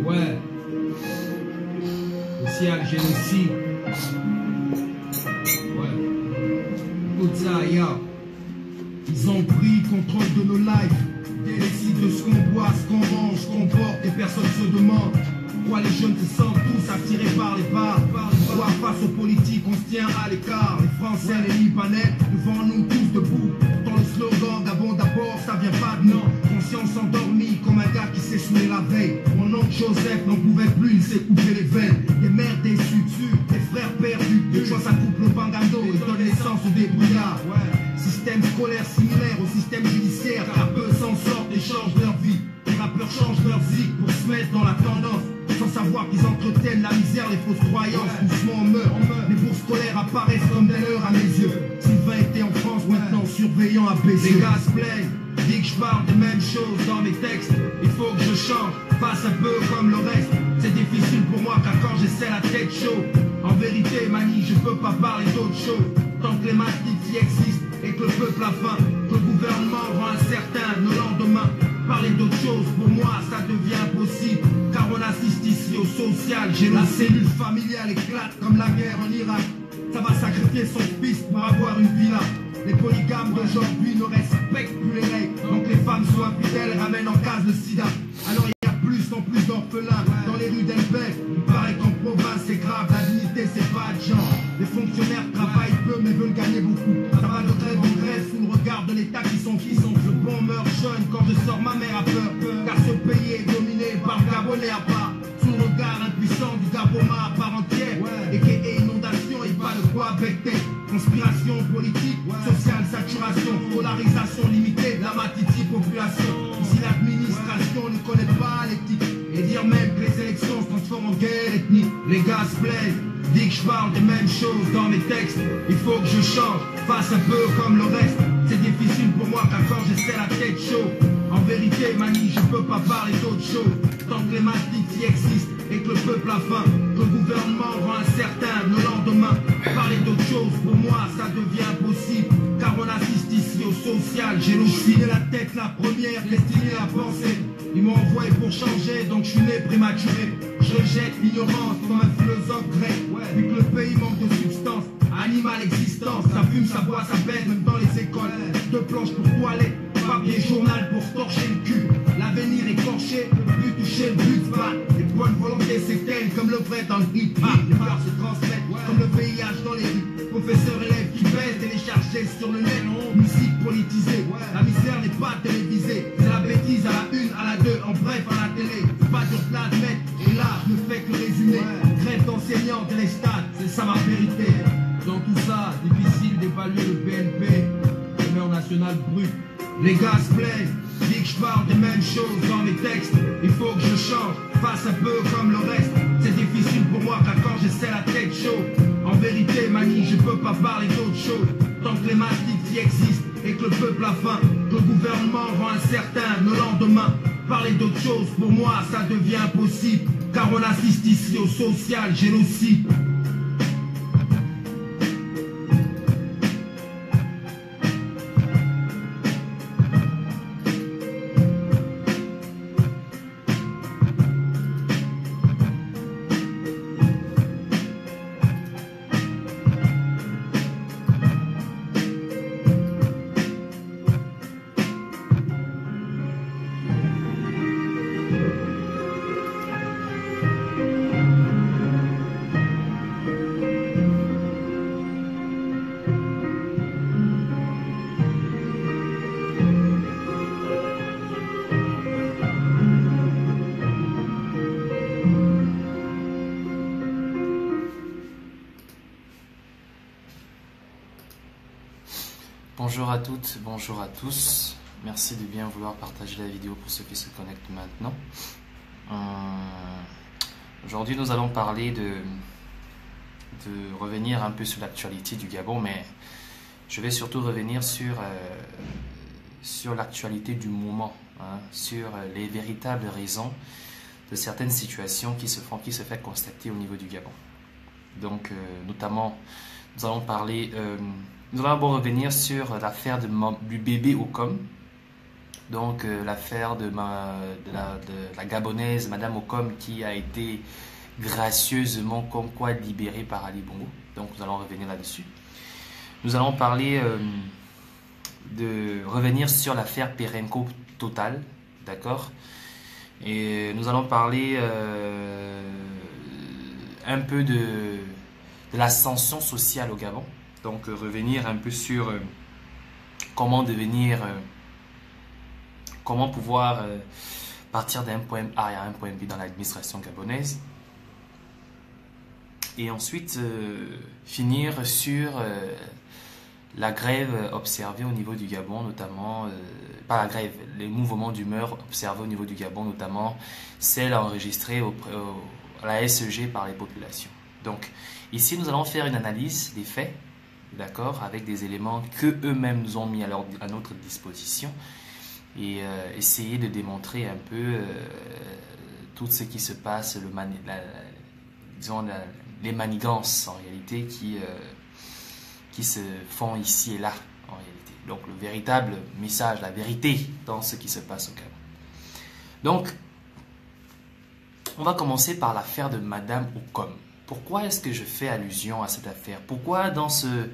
Ouais. Social génocide. Ouais. Tout ça, ya. Ils ont pris contrôle de nos lives. Décident de ce qu'on boit, ce qu'on mange, qu'on porte, et personne se demande. Pourquoi les jeunes se sentent tous attirés par les bars? Pourquoi face aux politiques on se tient à l'écart? Les Français, les Libanais, devant nous tous debout. Pourtant le slogan Gabon d'abord, ça vient pas de nous. Conscience endormie comme un gars qui s'est saoulé la veille. Mon oncle Joseph n'en pouvait plus, il s'est coupé les veines. Des mères déçues dessus, des frères perdus. Des fois ça coupe le bangando et donne naissance au débrouillard. Système scolaire similaire au système judiciaire. Rappeurs s'en sortent et changent leur vie. Les rappeurs changent leur zik pour se mettre dans la tendance, sans savoir qu'ils entretiennent la misère, les fausses croyances. Doucement on meurt. Les bourses scolaires apparaissent comme des leurs à mes yeux. Sylvain était en France, maintenant surveillant à Béziers. Les gars se plaignent, disent que je parle des mêmes choses dans mes textes. Il faut que je change, fasse un peu comme le reste. C'est difficile pour moi car quand j'essaie la tête chaude. En vérité manie, je peux pas parler d'autre chose. Tant que les mastiques y existent et que le peuple a faim, que le gouvernement rend incertain nos lendemains. Parler d'autre chose, pour moi ça devient impossible. Car on assiste ici au social, j'ai la cellule familiale éclate comme la guerre en Irak. Ça va sacrifier son fils pour avoir une villa. Les polygames d'aujourd'hui ne respectent plus les règles. Donc les femmes sont infidèles, ramènent en case le sida. Alors il y a plus en plus d'orphelins dans les rues d'Elbeck. Il paraît qu'en province c'est grave, la dignité c'est pas de genre. Les fonctionnaires travaillent peu mais veulent gagner beaucoup. Ça va de grève en grève sous le regard de l'État qui sont. Le bon meurt jeune quand je sors, ma mère a peur. Car ce pays est dominé par le Gabonais à part. Sous le regard impuissant du Gaboma à part entière. Et qu'il y ait inondation et pas de quoi becter. Conspiration politique, sociale saturation, polarisation limitée de la matiti population. Ici l'administration ne connaît pas l'éthique. Et dire même que les élections se transforment en guerre ethnique. Les gars se plaignent, disent que je parle des mêmes choses dans mes textes. Il faut que je change, fasse un peu comme le reste. C'est difficile pour moi car quand j'essaie la tête chaude. En vérité manie, je peux pas parler d'autre chose. Tant que les mastiques y existent et que le peuple a faim, que le gouvernement rend incertain nos lendemains. Parler d'autre chose, pour moi ça devient impossible. Car on assiste ici au social, j'ai de la tête la première destinée à penser. Ils m'ont envoyé pour changer, donc je suis né prématuré. Je rejette l'ignorance comme un philosophe grec. Vu que le pays manque de substance, animal existence, ça fume, ça boit, ça baise, même dans les écoles. Deux planches pour toilette, papier journal pour torcher le cul. L'avenir écorché, plus toucher le but, pas. Les bonnes volontés s'éteignent comme le vrai dans le hip-hop. Les peurs se transmettent comme le VIH dans les rues. Professeurs élèves qui baissent, téléchargés sur le net. Musique politisée, la misère n'est pas télévisée. C'est la bêtise à la une, à la deux, en bref à la télé. C'est pas dur de l'admettre, et là je ne fais que résumer. Grève d'enseignants et les stades, c'est ça ma vérité. Dans tout ça, difficile d'évaluer le BNP, l'honneur national brut. Les gars se plaignent, disent que je parle des mêmes choses dans mes textes. Il faut que je change, fasse un peu comme le reste. C'est difficile pour moi car quand j'essaie la tête chaude. En vérité manie, je peux pas parler d'autre chose. Tant que les mastiques y existent et que le peuple a faim, que le gouvernement rend incertain nos lendemains. Parler d'autre chose, pour moi ça devient impossible. Car on assiste ici au social génocide. Bonjour à toutes, bonjour à tous. Merci de bien vouloir partager la vidéo pour ceux qui se connectent maintenant. Aujourd'hui, nous allons parler de revenir un peu sur l'actualité du Gabon, mais je vais surtout revenir sur l'actualité du moment, sur les véritables raisons de certaines situations qui se fait constater au niveau du Gabon. Donc, notamment, nous allons parler... Nous allons d'abord revenir sur l'affaire du bébé Ocom. Donc l'affaire de la Gabonaise, Madame Okom, qui a été gracieusement comme quoi libérée par Ali Bongo. Donc nous allons revenir là-dessus. Nous allons parler revenir sur l'affaire Perenco Total, d'accord? Et nous allons parler un peu de l'ascension sociale au Gabon. Donc revenir un peu sur comment pouvoir partir d'un point A à un point B dans l'administration gabonaise. Et ensuite finir sur la grève observée au niveau du Gabon, notamment, pas la grève, les mouvements d'humeur observés au niveau du Gabon, notamment celles enregistrées à la SEG par les populations. Donc ici nous allons faire une analyse des faits, d'accord, avec des éléments que eux-mêmes nous ont mis à notre disposition et essayer de démontrer un peu tout ce qui se passe, les manigances en réalité qui se font ici et là en réalité. Donc le véritable message, la vérité dans ce qui se passe au Gabon. Donc on va commencer par l'affaire de Madame Okom. Pourquoi est-ce que je fais allusion à cette affaire? Pourquoi dans ce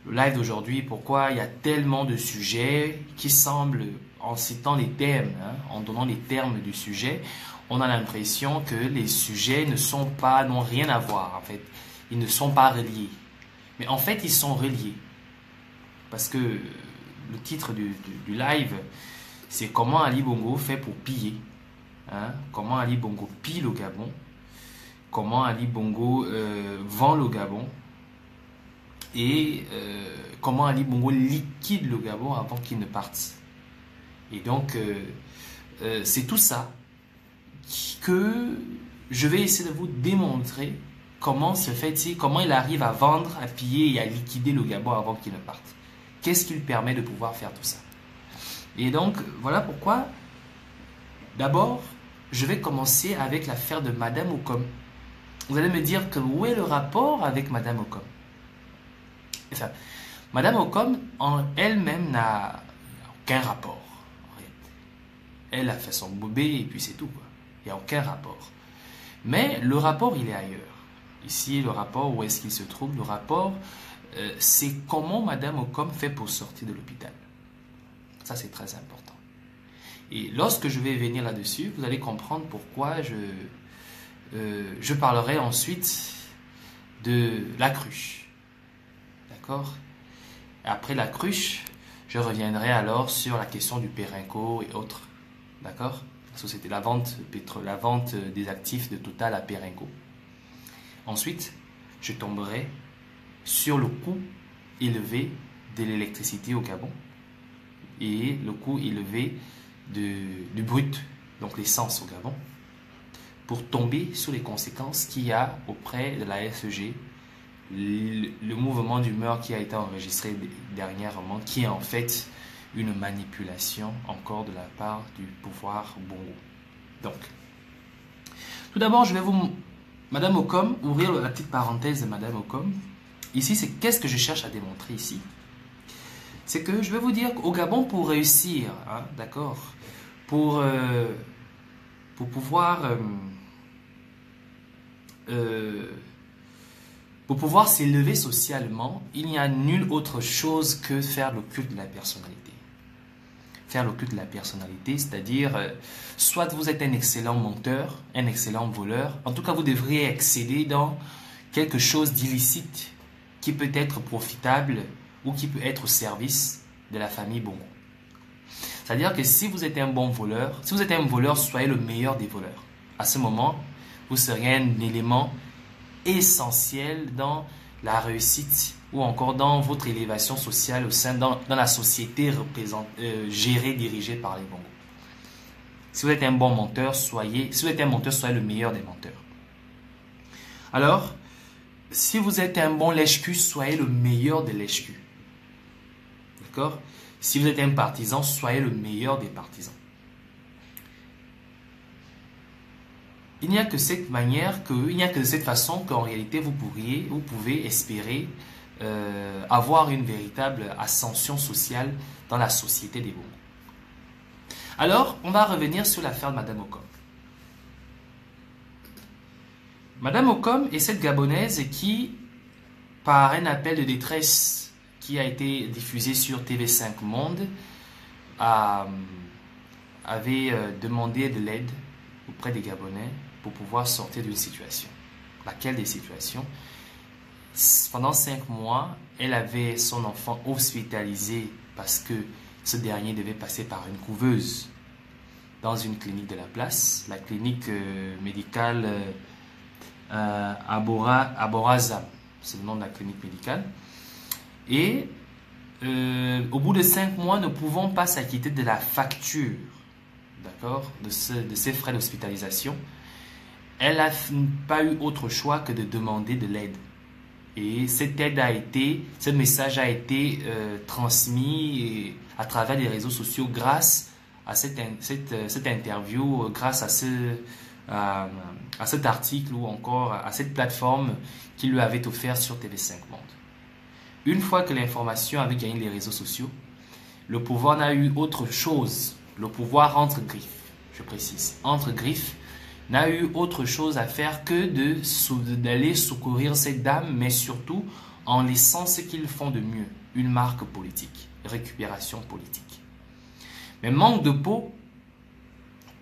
live d'aujourd'hui, pourquoi il y a tellement de sujets qui semblent, en citant les thèmes, en donnant les termes du sujet, on a l'impression que les sujets n'ont rien à voir en fait. Ils ne sont pas reliés. Mais en fait, ils sont reliés. Parce que le titre du live, c'est comment Ali Bongo fait pour piller. Comment Ali Bongo pille le Gabon. Comment Ali Bongo vend le Gabon. Et comment Ali Bongo liquide le Gabon avant qu'il ne parte. Et donc, c'est tout ça que je vais essayer de vous démontrer comment se fait-il, comment il arrive à vendre, à piller et à liquider le Gabon avant qu'il ne parte. Qu'est-ce qui lui permet de pouvoir faire tout ça? Et donc, voilà pourquoi, d'abord, je vais commencer avec l'affaire de Madame Okom. Vous allez me dire que où est le rapport avec Madame Okom? Enfin, Madame Okom, en elle-même, n'a aucun rapport. Elle a fait son bobé et puis c'est tout, quoi. Il n'y a aucun rapport. Mais le rapport, il est ailleurs. Ici, le rapport, où est-ce qu'il se trouve? Le rapport, c'est comment Madame Okom fait pour sortir de l'hôpital. Ça, c'est très important. Et lorsque je vais venir là-dessus, vous allez comprendre pourquoi je parlerai ensuite de la cruche. D'accord? Après la cruche, je reviendrai alors sur la question du Perenco et autres. D'accord? La société, la vente des actifs de Total à Perenco. Ensuite, je tomberai sur le coût élevé de l'électricité au Gabon et le coût élevé du brut, donc l'essence au Gabon, pour tomber sur les conséquences qu'il y a auprès de la SEG, le mouvement d'humeur qui a été enregistré dernièrement, qui est en fait une manipulation encore de la part du pouvoir Bongo. Donc, tout d'abord, je vais Madame Okom, ouvrir la petite parenthèse de Madame Okom. Ici, c'est qu'est-ce que je cherche à démontrer ici? C'est que je vais vous dire qu'au Gabon, pour réussir, d'accord, pour pouvoir s'élever socialement, il n'y a nulle autre chose que faire le culte de la personnalité. Faire le culte de la personnalité, c'est-à-dire, soit vous êtes un excellent menteur, un excellent voleur, en tout cas vous devriez excéder dans quelque chose d'illicite qui peut être profitable ou qui peut être au service de la famille Bongo. C'est-à-dire que si vous êtes un bon voleur, soyez le meilleur des voleurs. À ce moment, vous serez un élément essentiel dans la réussite ou encore dans votre élévation sociale dans la société gérée, dirigée par les Bongo. Si vous êtes un bon menteur, soyez le meilleur des menteurs. Alors, si vous êtes un bon lèche-cul, soyez le meilleur des lèche-cul. D'accord? Si vous êtes un partisan, soyez le meilleur des partisans. Il n'y a que cette façon qu'en réalité vous pouvez espérer avoir une véritable ascension sociale dans la société des Bongo. Alors, on va revenir sur l'affaire de Madame Ocom. Madame Ocom est cette Gabonaise qui, par un appel de détresse qui a été diffusé sur TV5 Monde, avait demandé de l'aide auprès des Gabonais pour pouvoir sortir d'une situation. Laquelle des situations? Pendant 5 mois, elle avait son enfant hospitalisé parce que ce dernier devait passer par une couveuse dans une clinique de la place, la clinique médicale Aborazam, c'est le nom de la clinique médicale. Et au bout de 5 mois, ne pouvant pas s'acquitter de la facture, d'accord, de ses frais d'hospitalisation, elle n'a pas eu autre choix que de demander de l'aide. Et ce message a été transmis à travers les réseaux sociaux grâce à cette interview, grâce à cet article ou encore à cette plateforme qui lui avait offert sur TV5 Monde. Une fois que l'information avait gagné les réseaux sociaux, le pouvoir n'a eu autre chose, le pouvoir entre griffes, je précise, entre griffes, n'a eu autre chose à faire que d'aller secourir cette dame, mais surtout en laissant ce qu'ils font de mieux, une marque politique, récupération politique. Mais manque de peau,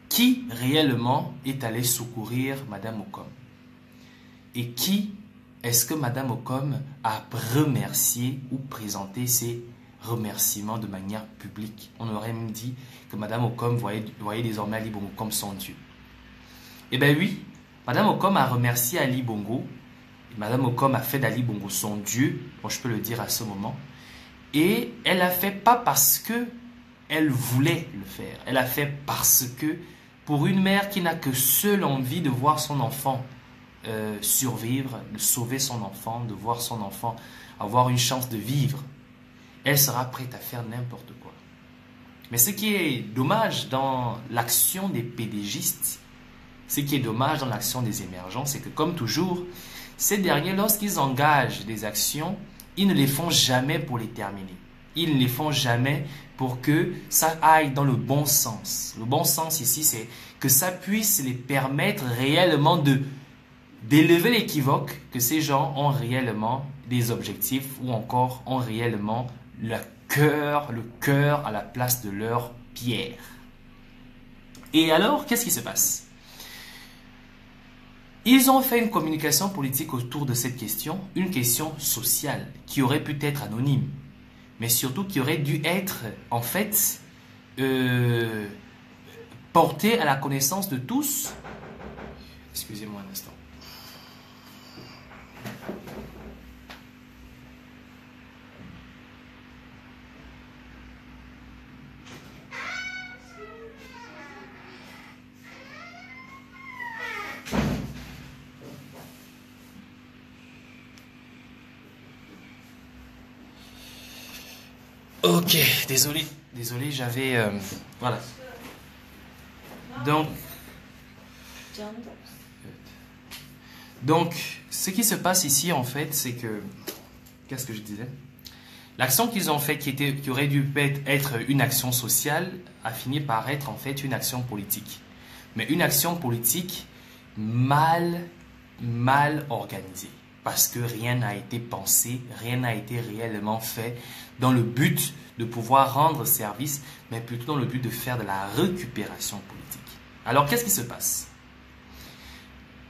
qui réellement est allé secourir Madame Ocom? Et qui est-ce que Madame Ocom a remercié ou présenté ses remerciements de manière publique? On aurait même dit que Madame Ocom voyait désormais Ali Bongo comme son Dieu. Eh bien oui, Madame Ocom a remercié Ali Bongo. Et Madame Ocom a fait d'Ali Bongo son Dieu, bon, je peux le dire à ce moment. Et elle l'a fait pas parce que elle voulait le faire. Elle l'a fait parce que pour une mère qui n'a que seule envie de voir son enfant survivre, de sauver son enfant, de voir son enfant avoir une chance de vivre, elle sera prête à faire n'importe quoi. Mais ce qui est dommage dans l'action des PDGistes, ce qui est dommage dans l'action des émergents, c'est que comme toujours, ces derniers, lorsqu'ils engagent des actions, ils ne les font jamais pour les terminer. Ils ne les font jamais pour que ça aille dans le bon sens. Le bon sens ici, c'est que ça puisse les permettre réellement d'élever l'équivoque que ces gens ont réellement des objectifs ou encore ont réellement le cœur à la place de leur pierre. Et alors, qu'est-ce qui se passe? Ils ont fait une communication politique autour de cette question, une question sociale qui aurait pu être anonyme, mais surtout qui aurait dû être en fait portée à la connaissance de tous. Excusez-moi un instant. Ok, désolé, j'avais... voilà. Donc, ce qui se passe ici, en fait, c'est que... Qu'est-ce que je disais? L'action qu'ils ont faite, qui aurait dû être une action sociale, a fini par être, en fait, une action politique. Mais une action politique mal organisée. Parce que rien n'a été pensé, rien n'a été réellement fait dans le but de pouvoir rendre service, mais plutôt dans le but de faire de la récupération politique. Alors, qu'est-ce qui se passe?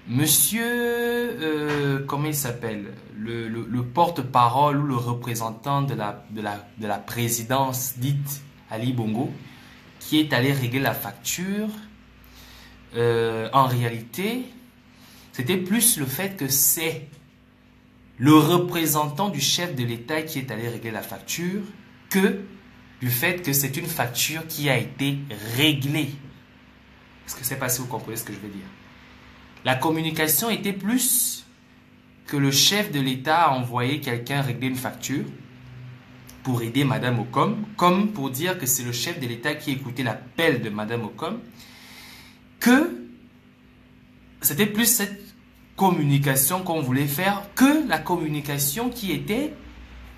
Monsieur, comment il s'appelle? Le porte-parole ou le représentant de la présidence dite Ali Bongo, qui est allé régler la facture, en réalité, c'était plus le fait que c'est le représentant du chef de l'État qui est allé régler la facture que du fait que c'est une facture qui a été réglée. Est-ce que c'est pas si vous comprenez ce que je veux dire? La communication était plus que le chef de l'État a envoyé quelqu'un régler une facture pour aider Madame Ocom, comme pour dire que c'est le chef de l'État qui écoutait l'appel de Madame Ocom, que c'était plus cette communication qu'on voulait faire que la communication qui était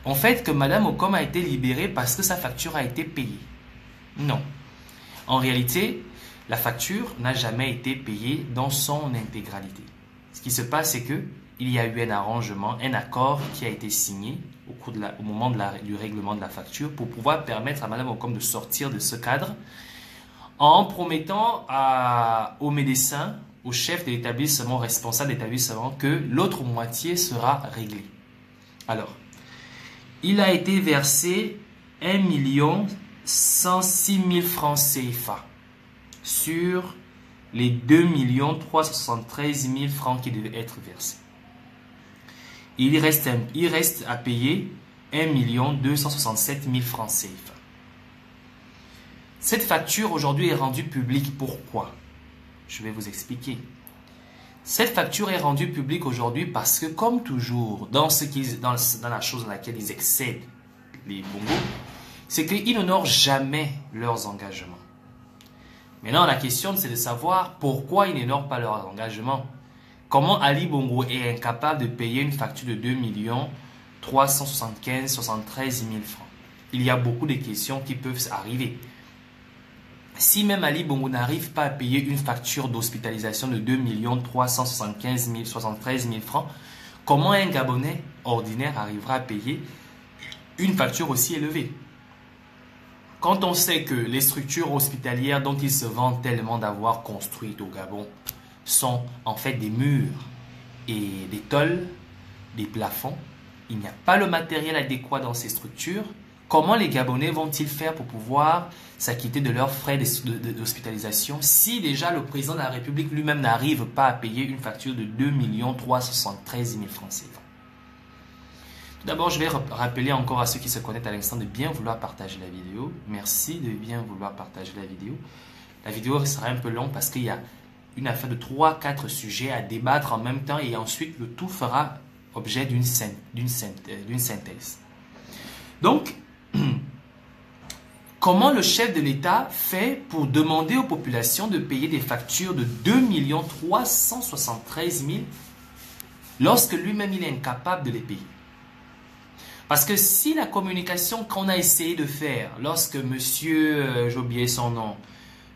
en fait que Madame Ocom a été libérée parce que sa facture a été payée. Non. En réalité, la facture n'a jamais été payée dans son intégralité. Ce qui se passe, c'est que il y a eu un arrangement, un accord qui a été signé au moment du règlement de la facture pour pouvoir permettre à Madame Ocom de sortir de ce cadre en promettant aux médecins, au chef de l'établissement, responsable d'établissement, que l'autre moitié sera réglée. Alors, il a été versé 1 106 000 francs CFA sur les 2 373 000 francs qui devaient être versés. Il reste à payer 1 267 000 francs CFA. Cette facture aujourd'hui est rendue publique. Pourquoi? Je vais vous expliquer. Cette facture est rendue publique aujourd'hui parce que, comme toujours, dans la chose dans laquelle ils excèdent les bongos, c'est qu'ils n'honorent jamais leurs engagements. Maintenant, la question, c'est de savoir pourquoi ils n'honorent pas leurs engagements. Comment Ali Bongo est incapable de payer une facture de 2 373 000 francs? Il y a beaucoup de questions qui peuvent arriver. Si même Ali Bongo n'arrive pas à payer une facture d'hospitalisation de 2 373 000 francs, comment un Gabonais ordinaire arrivera à payer une facture aussi élevée? Quand on sait que les structures hospitalières dont ils se vantent tellement d'avoir construites au Gabon sont en fait des murs et des tôles, des plafonds, il n'y a pas le matériel adéquat dans ces structures, comment les Gabonais vont-ils faire pour pouvoir s'acquitter de leurs frais d'hospitalisation si déjà le président de la République lui-même n'arrive pas à payer une facture de 2 373 000 francs CFA? Tout d'abord, je vais rappeler encore à ceux qui se connectent à l'instant de bien vouloir partager la vidéo. Merci de bien vouloir partager la vidéo. La vidéo sera un peu longue parce qu'il y a une affaire de 3-4 sujets à débattre en même temps et ensuite le tout fera objet d'une synthèse. Donc, comment le chef de l'État fait pour demander aux populations de payer des factures de 2 373 000 lorsque lui-même il est incapable de les payer? Parce que si la communication qu'on a essayé de faire lorsque monsieur, j'ai oublié son nom,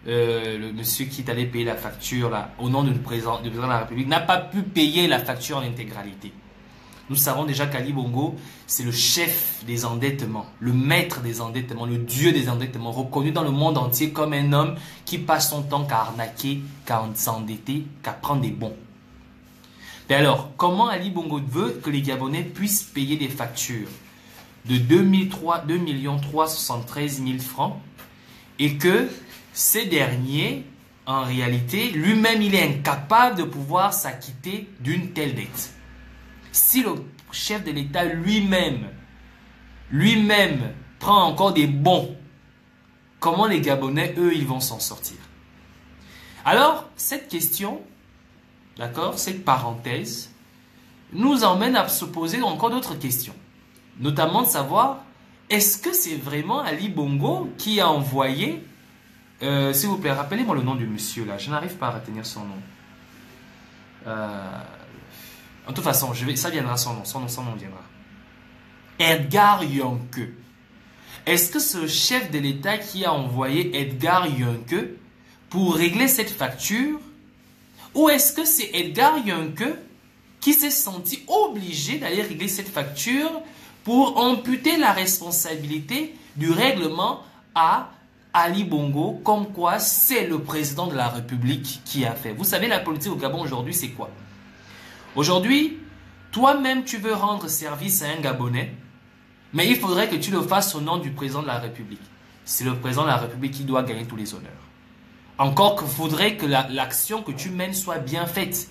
le monsieur qui est allé payer la facture là, au nom du président de la République, n'a pas pu payer la facture en intégralité. Nous savons déjà qu'Ali Bongo, c'est le chef des endettements, le maître des endettements, le dieu des endettements, reconnu dans le monde entier comme un homme qui passe son temps qu'à arnaquer, qu'à s'endetter, qu'à prendre des bons. Et alors, comment Ali Bongo veut que les Gabonais puissent payer des factures de 2 373 000 francs et que ces derniers, en réalité, lui-même, il est incapable de pouvoir s'acquitter d'une telle dette? Si le chef de l'État lui-même prend encore des bons, comment les Gabonais, eux, ils vont s'en sortir? Alors, cette question, d'accord, cette parenthèse, nous emmène à se poser encore d'autres questions. Notamment de savoir, est-ce que c'est vraiment Ali Bongo qui a envoyé, s'il vous plaît, rappelez-moi le nom du monsieur là, je n'arrive pas à retenir son nom. En toute façon, ça viendra son nom viendra. Edgar Yonke. Est-ce que c'est le chef de l'État qui a envoyé Edgar Yonke pour régler cette facture? Ou est-ce que c'est Edgar Yonke qui s'est senti obligé d'aller régler cette facture pour amputer la responsabilité du règlement à Ali Bongo, comme quoi c'est le président de la République qui a fait? Vous savez, la politique au Gabon aujourd'hui, c'est quoi? Aujourd'hui, toi-même, tu veux rendre service à un Gabonais, mais il faudrait que tu le fasses au nom du président de la République. C'est le président de la République qui doit gagner tous les honneurs. Encore qu'il faudrait que l'action que tu mènes soit bien faite.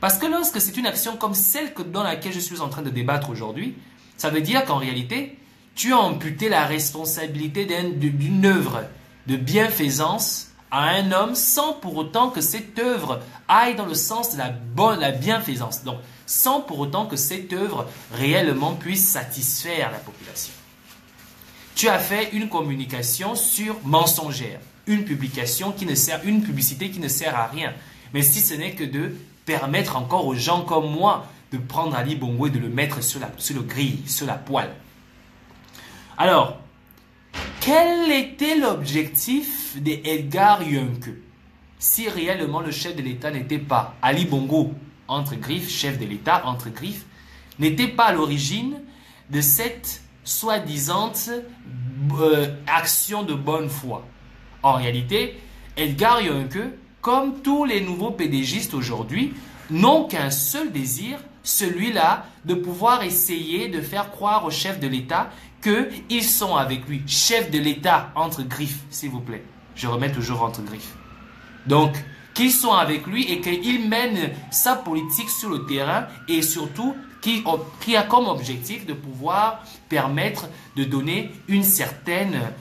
Parce que lorsque c'est une action comme celle dans laquelle je suis en train de débattre aujourd'hui, ça veut dire qu'en réalité, tu as amputé la responsabilité d'une œuvre de bienfaisance à un homme sans pour autant que cette œuvre aille dans le sens de la bienfaisance. Donc, sans pour autant que cette œuvre réellement puisse satisfaire la population. Tu as fait une communication mensongère, une publication une publicité qui ne sert à rien, mais si ce n'est que de permettre encore aux gens comme moi de prendre Ali Bongo et de le mettre sur le grill, sur la poêle. Alors, quel était l'objectif d'Edgar Yunke si réellement le chef de l'État n'était pas Ali Bongo, entre griffes, chef de l'État, entre griffes, n'était pas à l'origine de cette soi-disant action de bonne foi. En réalité, Edgar Yunke, comme tous les nouveaux PDGistes aujourd'hui, n'ont qu'un seul désir, celui-là de pouvoir essayer de faire croire au chef de l'État qu'ils sont avec lui. Chef de l'État, entre griffes, s'il vous plaît. Je remets toujours entre griffes. Donc, qu'ils sont avec lui et qu'il mène sa politique sur le terrain et surtout qui a comme objectif de pouvoir permettre de donner une certaine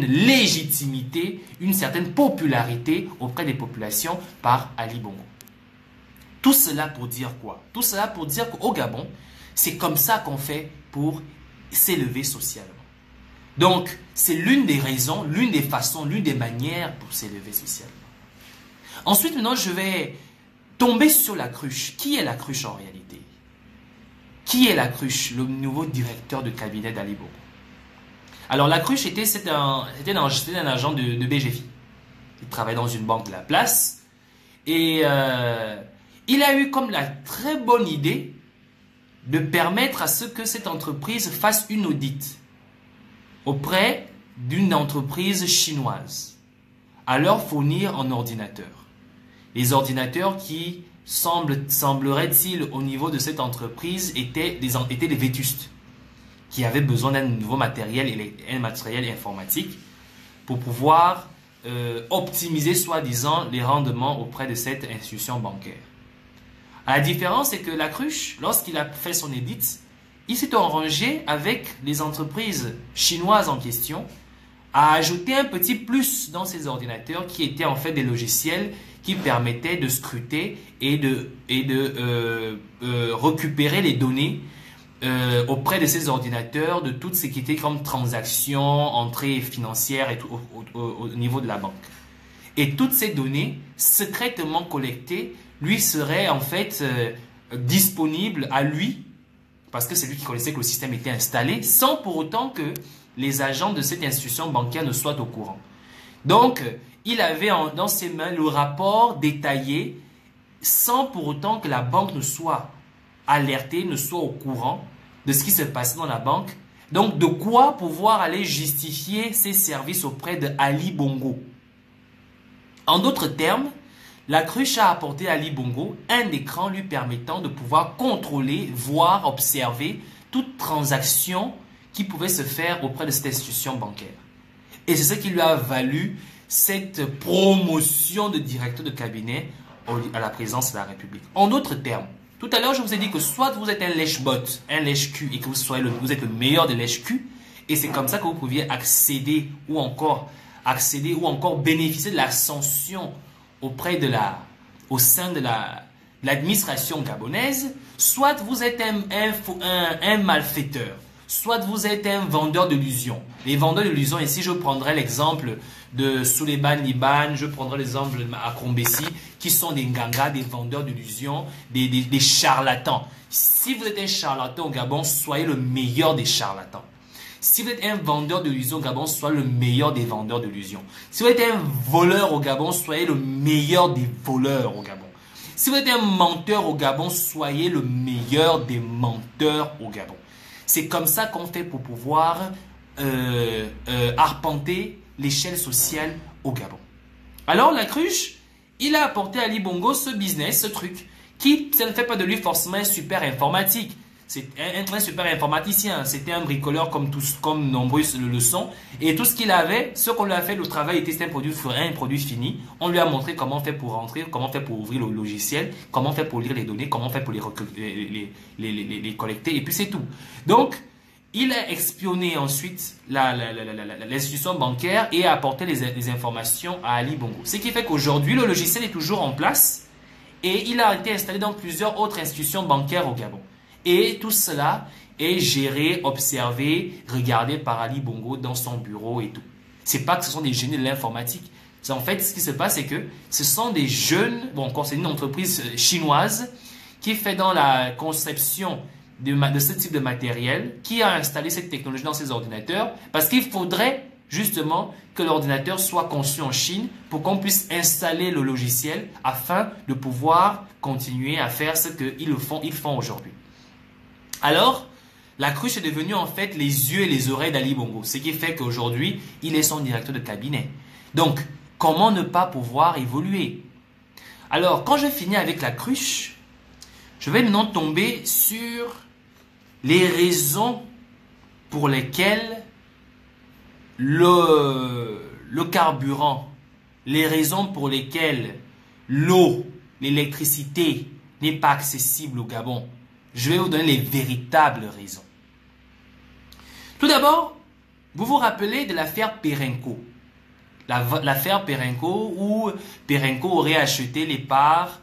légitimité, une certaine popularité auprès des populations par Ali Bongo. Tout cela pour dire quoi? Tout cela pour dire qu'au Gabon, c'est comme ça qu'on fait pour s'élever socialement. Donc, c'est l'une des raisons, l'une des façons, l'une des manières pour s'élever socialement. Ensuite, maintenant, je vais tomber sur la cruche. Qui est la cruche en réalité? Qui est la cruche? Le nouveau directeur de cabinet d'Ali Bongo. Alors, la cruche c'était un agent de BGFI. Il travaillait dans une banque de la place. Et il a eu comme la très bonne idée de permettre à ce que cette entreprise fasse une audit auprès d'une entreprise chinoise à leur fournir un ordinateur. Les ordinateurs qui, semblerait-il, au niveau de cette entreprise, étaient des vétustes, qui avaient besoin d'un nouveau matériel, un matériel informatique, pour pouvoir optimiser, soi-disant, les rendements auprès de cette institution bancaire. La différence, c'est que la cruche, lorsqu'il a fait son audit, il s'est arrangé avec les entreprises chinoises en question à ajouter un petit plus dans ces ordinateurs qui étaient en fait des logiciels qui permettaient de scruter et de récupérer les données auprès de ces ordinateurs de tout ce qui était comme transactions, entrées financières et tout, au niveau de la banque. Et toutes ces données secrètement collectées lui seraient en fait disponibles à lui, parce que c'est lui qui connaissait que le système était installé, sans pour autant que les agents de cette institution bancaire ne soient au courant. Donc, il avait dans ses mains le rapport détaillé, sans pour autant que la banque ne soit alertée, ne soit au courant de ce qui se passait dans la banque. Donc, de quoi pouvoir aller justifier ses services auprès de Ali Bongo. En d'autres termes, la cruche a apporté à Ali Bongo un écran lui permettant de pouvoir contrôler, voir, observer toute transaction qui pouvait se faire auprès de cette institution bancaire. Et c'est ce qui lui a valu cette promotion de directeur de cabinet à la présidence de la République. En d'autres termes, tout à l'heure je vous ai dit que soit vous êtes un lèche-bot, un lèche-cul et que vous êtes le meilleur des lèche-cul et c'est comme ça que vous pouviez accéder ou encore bénéficier de l'ascension au sein de l'administration gabonaise, soit vous êtes un malfaiteur, soit vous êtes un vendeur d'illusions. Les vendeurs d'illusions, ici je prendrai l'exemple de Suleiman Liban, je prendrai l'exemple de Akrombessi, qui sont des ngangas, des vendeurs d'illusions, des charlatans. Si vous êtes un charlatan au Gabon, soyez le meilleur des charlatans. Si vous êtes un vendeur d'illusions au Gabon, soyez le meilleur des vendeurs d'illusions. Si vous êtes un voleur au Gabon, soyez le meilleur des voleurs au Gabon. Si vous êtes un menteur au Gabon, soyez le meilleur des menteurs au Gabon. C'est comme ça qu'on fait pour pouvoir arpenter l'échelle sociale au Gabon. Alors la cruche, il a apporté à Ali Bongo ce business, ce truc, qui ça ne fait pas de lui forcément un super informatique. C'est un super informaticien, c'était un bricoleur comme nombreux le sont. Et tout ce qu'il avait, ce qu'on lui a fait, le travail était un produit fini. On lui a montré comment faire pour rentrer, comment faire pour ouvrir le logiciel, comment faire pour lire les données, comment faire pour les collecter, et puis c'est tout. Donc, il a espionné ensuite l'institution bancaire et a apporté les informations à Ali Bongo. Ce qui fait qu'aujourd'hui, le logiciel est toujours en place et il a été installé dans plusieurs autres institutions bancaires au Gabon. Et tout cela est géré, observé, regardé par Ali Bongo dans son bureau et tout. C'est pas que ce sont des génies de l'informatique. En fait, ce qui se passe, c'est que ce sont des jeunes, bon, encore c'est une entreprise chinoise qui fait dans la conception de ce type de matériel, qui a installé cette technologie dans ses ordinateurs, parce qu'il faudrait justement que l'ordinateur soit conçu en Chine pour qu'on puisse installer le logiciel afin de pouvoir continuer à faire ce qu'ils font aujourd'hui. Alors, la cruche est devenue en fait les yeux et les oreilles d'Ali Bongo, ce qui fait qu'aujourd'hui, il est son directeur de cabinet. Donc, comment ne pas pouvoir évoluer? Alors, quand je finis avec la cruche, je vais maintenant tomber sur les raisons pour lesquelles le carburant, les raisons pour lesquelles l'eau, l'électricité n'est pas accessible au Gabon. Je vais vous donner les véritables raisons. Tout d'abord, vous vous rappelez de l'affaire Perenco. L'affaire Perenco où Perenco aurait acheté les parts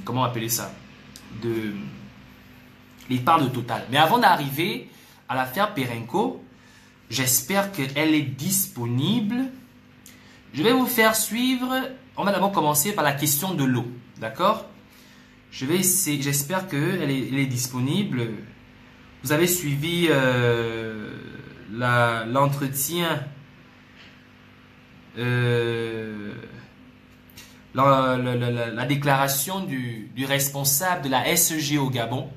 comment appeler ça? Les parts de Total. Mais avant d'arriver à l'affaire Perenco, j'espère qu'elle est disponible. Je vais vous faire suivre. On va d'abord commencer par la question de l'eau. D'accord? Je vais essayer. J'espère qu'elle est disponible. Vous avez suivi l'entretien. La déclaration du responsable de la SEG au Gabon,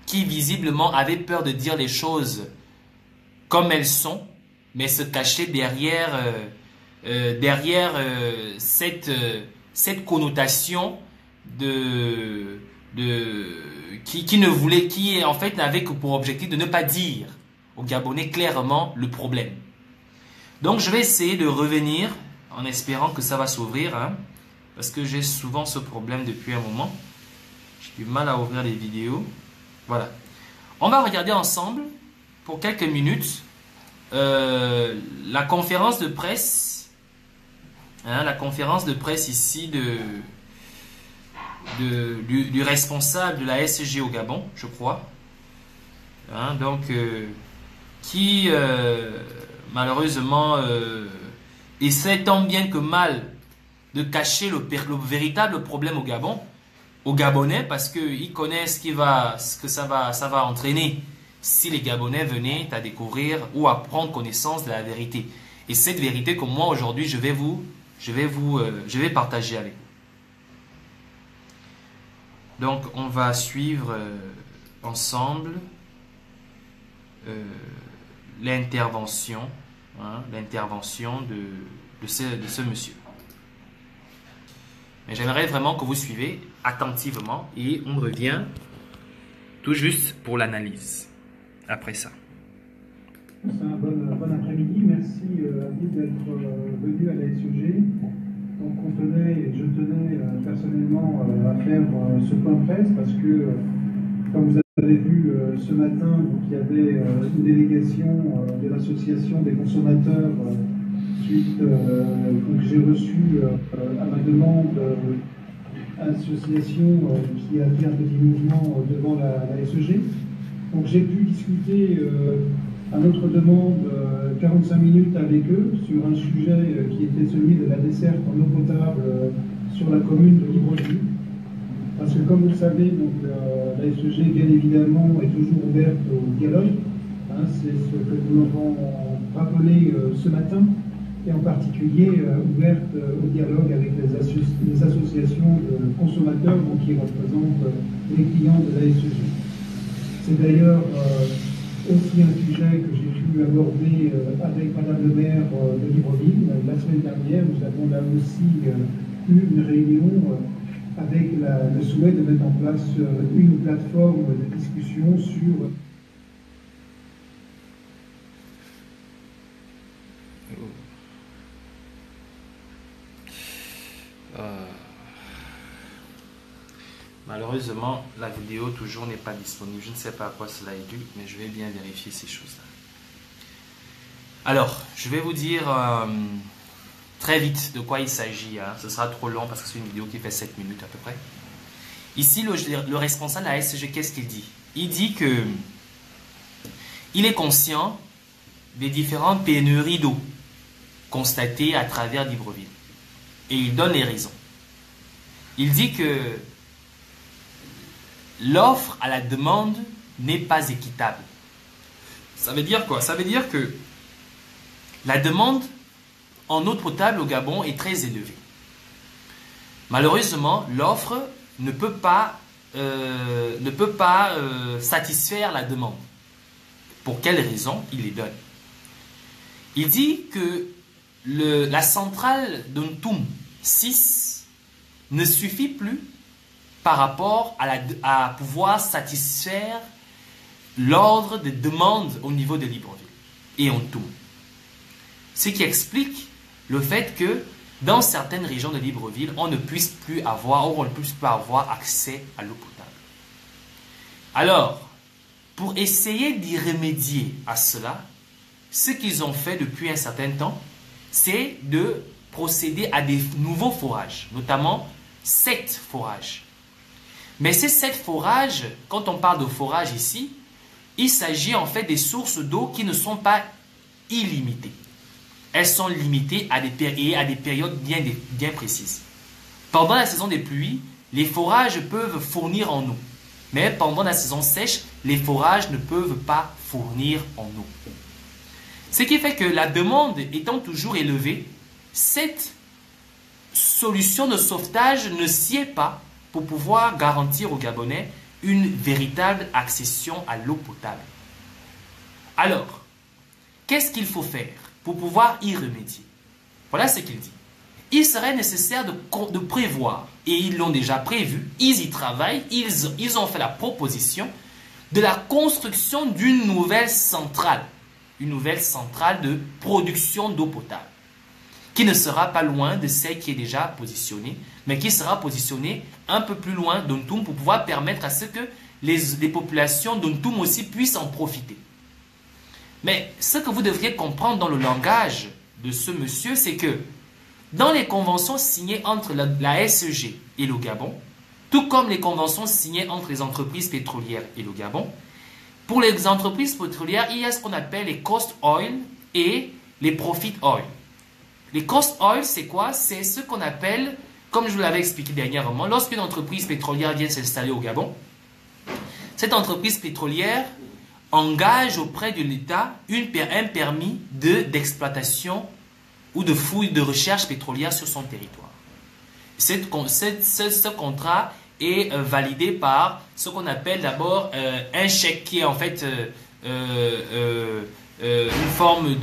qui visiblement avait peur de dire les choses comme elles sont, mais se cachait derrière cette connotation qui en fait n'avait que pour objectif de ne pas dire aux Gabonais clairement le problème. Donc je vais essayer de revenir en espérant que ça va s'ouvrir, hein, parce que j'ai souvent ce problème depuis un moment. J'ai du mal à ouvrir les vidéos. Voilà. On va regarder ensemble pour quelques minutes la conférence de presse, hein, la conférence de presse ici du responsable de la SG au Gabon, je crois, hein, donc qui malheureusement essaie tant bien que mal de cacher le véritable problème au Gabon, aux Gabonais, parce qu'ils connaissent ce que ça va entraîner si les Gabonais venaient à découvrir ou à prendre connaissance de la vérité. Et cette vérité que moi aujourd'hui je vais partager avec vous. Donc on va suivre ensemble l'intervention, hein, de ce monsieur. Mais j'aimerais vraiment que vous suivez attentivement et on revient tout juste pour l'analyse après ça. C'est un bon après-midi. Merci à vous d'être venu à la SEG. Donc je tenais personnellement à faire ce point de presse parce que, comme vous avez vu ce matin, donc, il y avait une délégation de l'association des consommateurs suite, donc j'ai reçu à ma demande association qui a fait un petit mouvement devant la SEG. Donc j'ai pu discuter à notre demande 45 minutes avec eux sur un sujet qui était celui de la desserte en eau potable sur la commune de Libreville. Parce que comme vous le savez, donc, la SEG bien évidemment est toujours ouverte au dialogue. Hein, c'est ce que nous avons rappelé ce matin, et en particulier ouverte au dialogue avec les associations de consommateurs donc, qui représentent les clients de la SEG. C'est d'ailleurs aussi un sujet que j'ai pu aborder avec Madame le maire de Libreville. La semaine dernière, nous avons là aussi eu une réunion avec le souhait de mettre en place une plateforme de discussion sur... Malheureusement, la vidéo toujours n'est pas disponible. Je ne sais pas à quoi cela est dû, mais je vais bien vérifier ces choses-là. Alors, je vais vous dire très vite de quoi il s'agit. Hein. Ce sera trop long parce que c'est une vidéo qui fait 7 minutes à peu près. Ici, le responsable de la SG, qu'est-ce qu'il dit? Il dit que il est conscient des différentes pénuries d'eau constatées à travers Libreville. Et il donne les raisons. Il dit que l'offre à la demande n'est pas équitable. Ça veut dire quoi? Ça veut dire que la demande en eau potable au Gabon est très élevée. Malheureusement, l'offre ne peut pas satisfaire la demande. Pour quelles raisons? Il les donne. Il dit que la centrale d'Ontoum 6 ne suffit plus par rapport à pouvoir satisfaire l'ordre de demande au niveau de Libreville et Ontoum. Ce qui explique le fait que dans certaines régions de Libreville, on ne puisse plus avoir accès à l'eau potable. Alors, pour essayer d'y remédier à cela, ce qu'ils ont fait depuis un certain temps, c'est de procéder à des nouveaux forages, notamment 7 forages. Mais ces 7 forages, quand on parle de forage ici, il s'agit en fait des sources d'eau qui ne sont pas illimitées. Elles sont limitées à des périodes bien précises. Pendant la saison des pluies, les forages peuvent fournir en eau. Mais pendant la saison sèche, les forages ne peuvent pas fournir en eau. Ce qui fait que la demande étant toujours élevée, cette solution de sauvetage ne sied pas pour pouvoir garantir aux Gabonais une véritable accession à l'eau potable. Alors, qu'est-ce qu'il faut faire pour pouvoir y remédier? Voilà ce qu'il dit. Il serait nécessaire de prévoir, et ils l'ont déjà prévu, ils y travaillent, ils ont fait la proposition de la construction d'une nouvelle centrale de production d'eau potable, qui ne sera pas loin de celle qui est déjà positionnée, mais qui sera positionnée un peu plus loin d'Ontoum pour pouvoir permettre à ce que les populations d'Ontoum aussi puissent en profiter. Mais ce que vous devriez comprendre dans le langage de ce monsieur, c'est que dans les conventions signées entre la SEG et le Gabon, tout comme les conventions signées entre les entreprises pétrolières et le Gabon, pour les entreprises pétrolières, il y a ce qu'on appelle les cost oil et les profit oil. Les cost oil, c'est quoi? C'est ce qu'on appelle, comme je vous l'avais expliqué dernièrement, lorsqu'une entreprise pétrolière vient s'installer au Gabon, cette entreprise pétrolière engage auprès de l'État un permis d'exploitation ou de fouille de recherche pétrolière sur son territoire. Ce contrat est validé par ce qu'on appelle d'abord un chèque qui est en fait une forme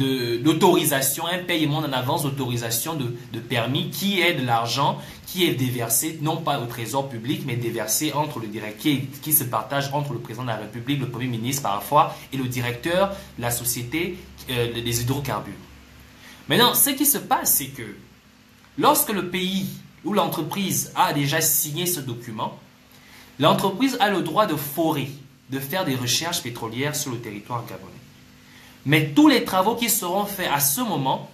d'autorisation, un paiement en avance d'autorisation de permis qui est de l'argent qui est déversé, non pas au trésor public, mais déversé entre le directeur qui se partage entre le président de la République, le Premier ministre parfois, et le directeur de la société des hydrocarbures. Maintenant, ce qui se passe, c'est que lorsque le pays ou l'entreprise a déjà signé ce document, l'entreprise a le droit de forer, de faire des recherches pétrolières sur le territoire gabonais. Mais tous les travaux qui seront faits à ce moment,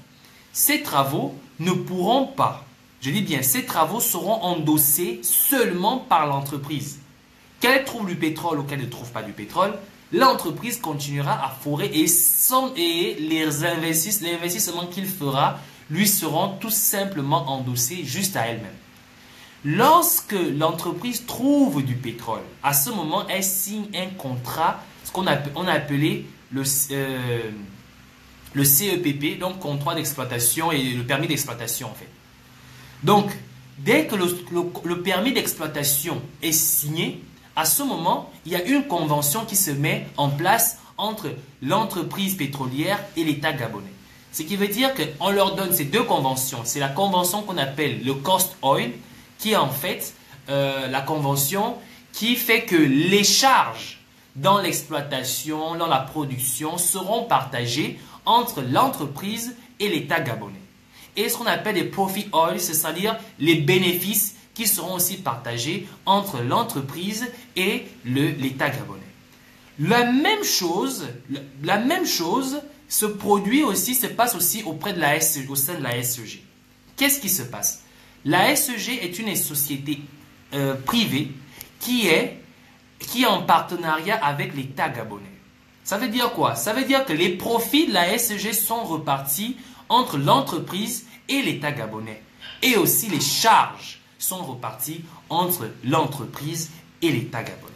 ces travaux ne pourront pas, je dis bien, ces travaux seront endossés seulement par l'entreprise. Qu'elle trouve du pétrole ou qu'elle ne trouve pas du pétrole, l'entreprise continuera à forer et les investissements qu'il fera lui seront tout simplement endossés juste à elle-même. Lorsque l'entreprise trouve du pétrole, à ce moment, elle signe un contrat, ce qu'on a appelé le CEPP, donc contrat d'exploitation et le permis d'exploitation en fait. Donc, dès que le permis d'exploitation est signé, à ce moment, il y a une convention qui se met en place entre l'entreprise pétrolière et l'État gabonais. Ce qui veut dire qu'on leur donne ces deux conventions. C'est la convention qu'on appelle le Cost Oil, qui est en fait la convention qui fait que les charges dans l'exploitation, dans la production, seront partagées entre l'entreprise et l'État gabonais. Et ce qu'on appelle les profit oil, c'est-à-dire les bénéfices qui seront aussi partagés entre l'entreprise et l'État gabonais. La même chose se produit aussi, se passe aussi auprès de la SEG, au sein de la SEG. Qu'est-ce qui se passe? La SEG est une société privée qui est en partenariat avec l'État gabonais. Ça veut dire quoi? Ça veut dire que les profits de la SEG sont repartis entre l'entreprise et l'État gabonais. Et aussi les charges sont reparties entre l'entreprise et l'État gabonais.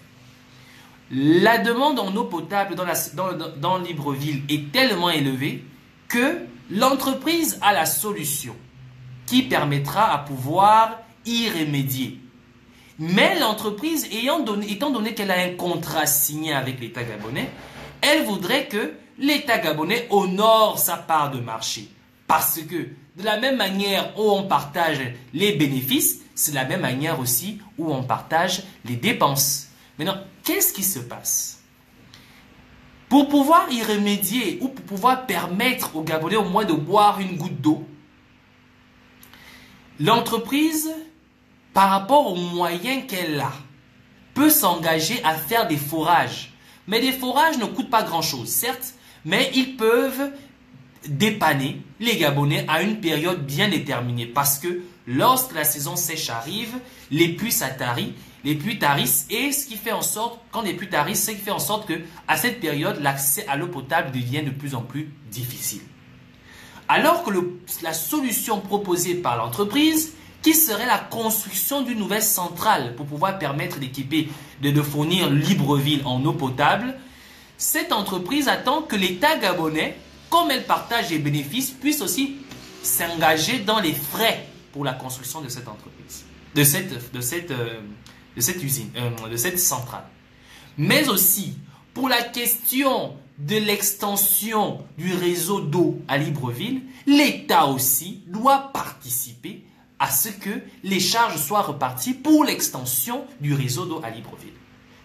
la demande en eau potable dans Libreville est tellement élevée que l'entreprise a la solution qui permettra à pouvoir y remédier. Mais l'entreprise, étant donné qu'elle a un contrat signé avec l'État gabonais, elle voudrait que l'État gabonais honore sa part de marché. Parce que de la même manière où on partage les bénéfices, c'est de la même manière aussi où on partage les dépenses. Maintenant, qu'est-ce qui se passe? Pour pouvoir y remédier ou pour pouvoir permettre aux Gabonais au moins de boire une goutte d'eau, l'entreprise, par rapport aux moyens qu'elle a, peut s'engager à faire des forages. Mais des forages ne coûtent pas grand-chose, certes, mais ils peuvent dépanner les Gabonais à une période bien déterminée. Parce que lorsque la saison sèche arrive, les pluies tarissent, et ce qui fait en sorte, quand les pluies tarissent, ce qui fait en sorte que à cette période, l'accès à l'eau potable devient de plus en plus difficile. Alors que la solution proposée par l'entreprise, qui serait la construction d'une nouvelle centrale pour pouvoir permettre d'équiper, de fournir Libreville en eau potable, cette entreprise attend que l'État gabonais, comme elle partage les bénéfices, puisse aussi s'engager dans les frais pour la construction de cette entreprise, de cette usine, de cette centrale. Mais aussi, pour la question de l'extension du réseau d'eau à Libreville, l'État aussi doit participer à ce que les charges soient reparties pour l'extension du réseau d'eau à Libreville.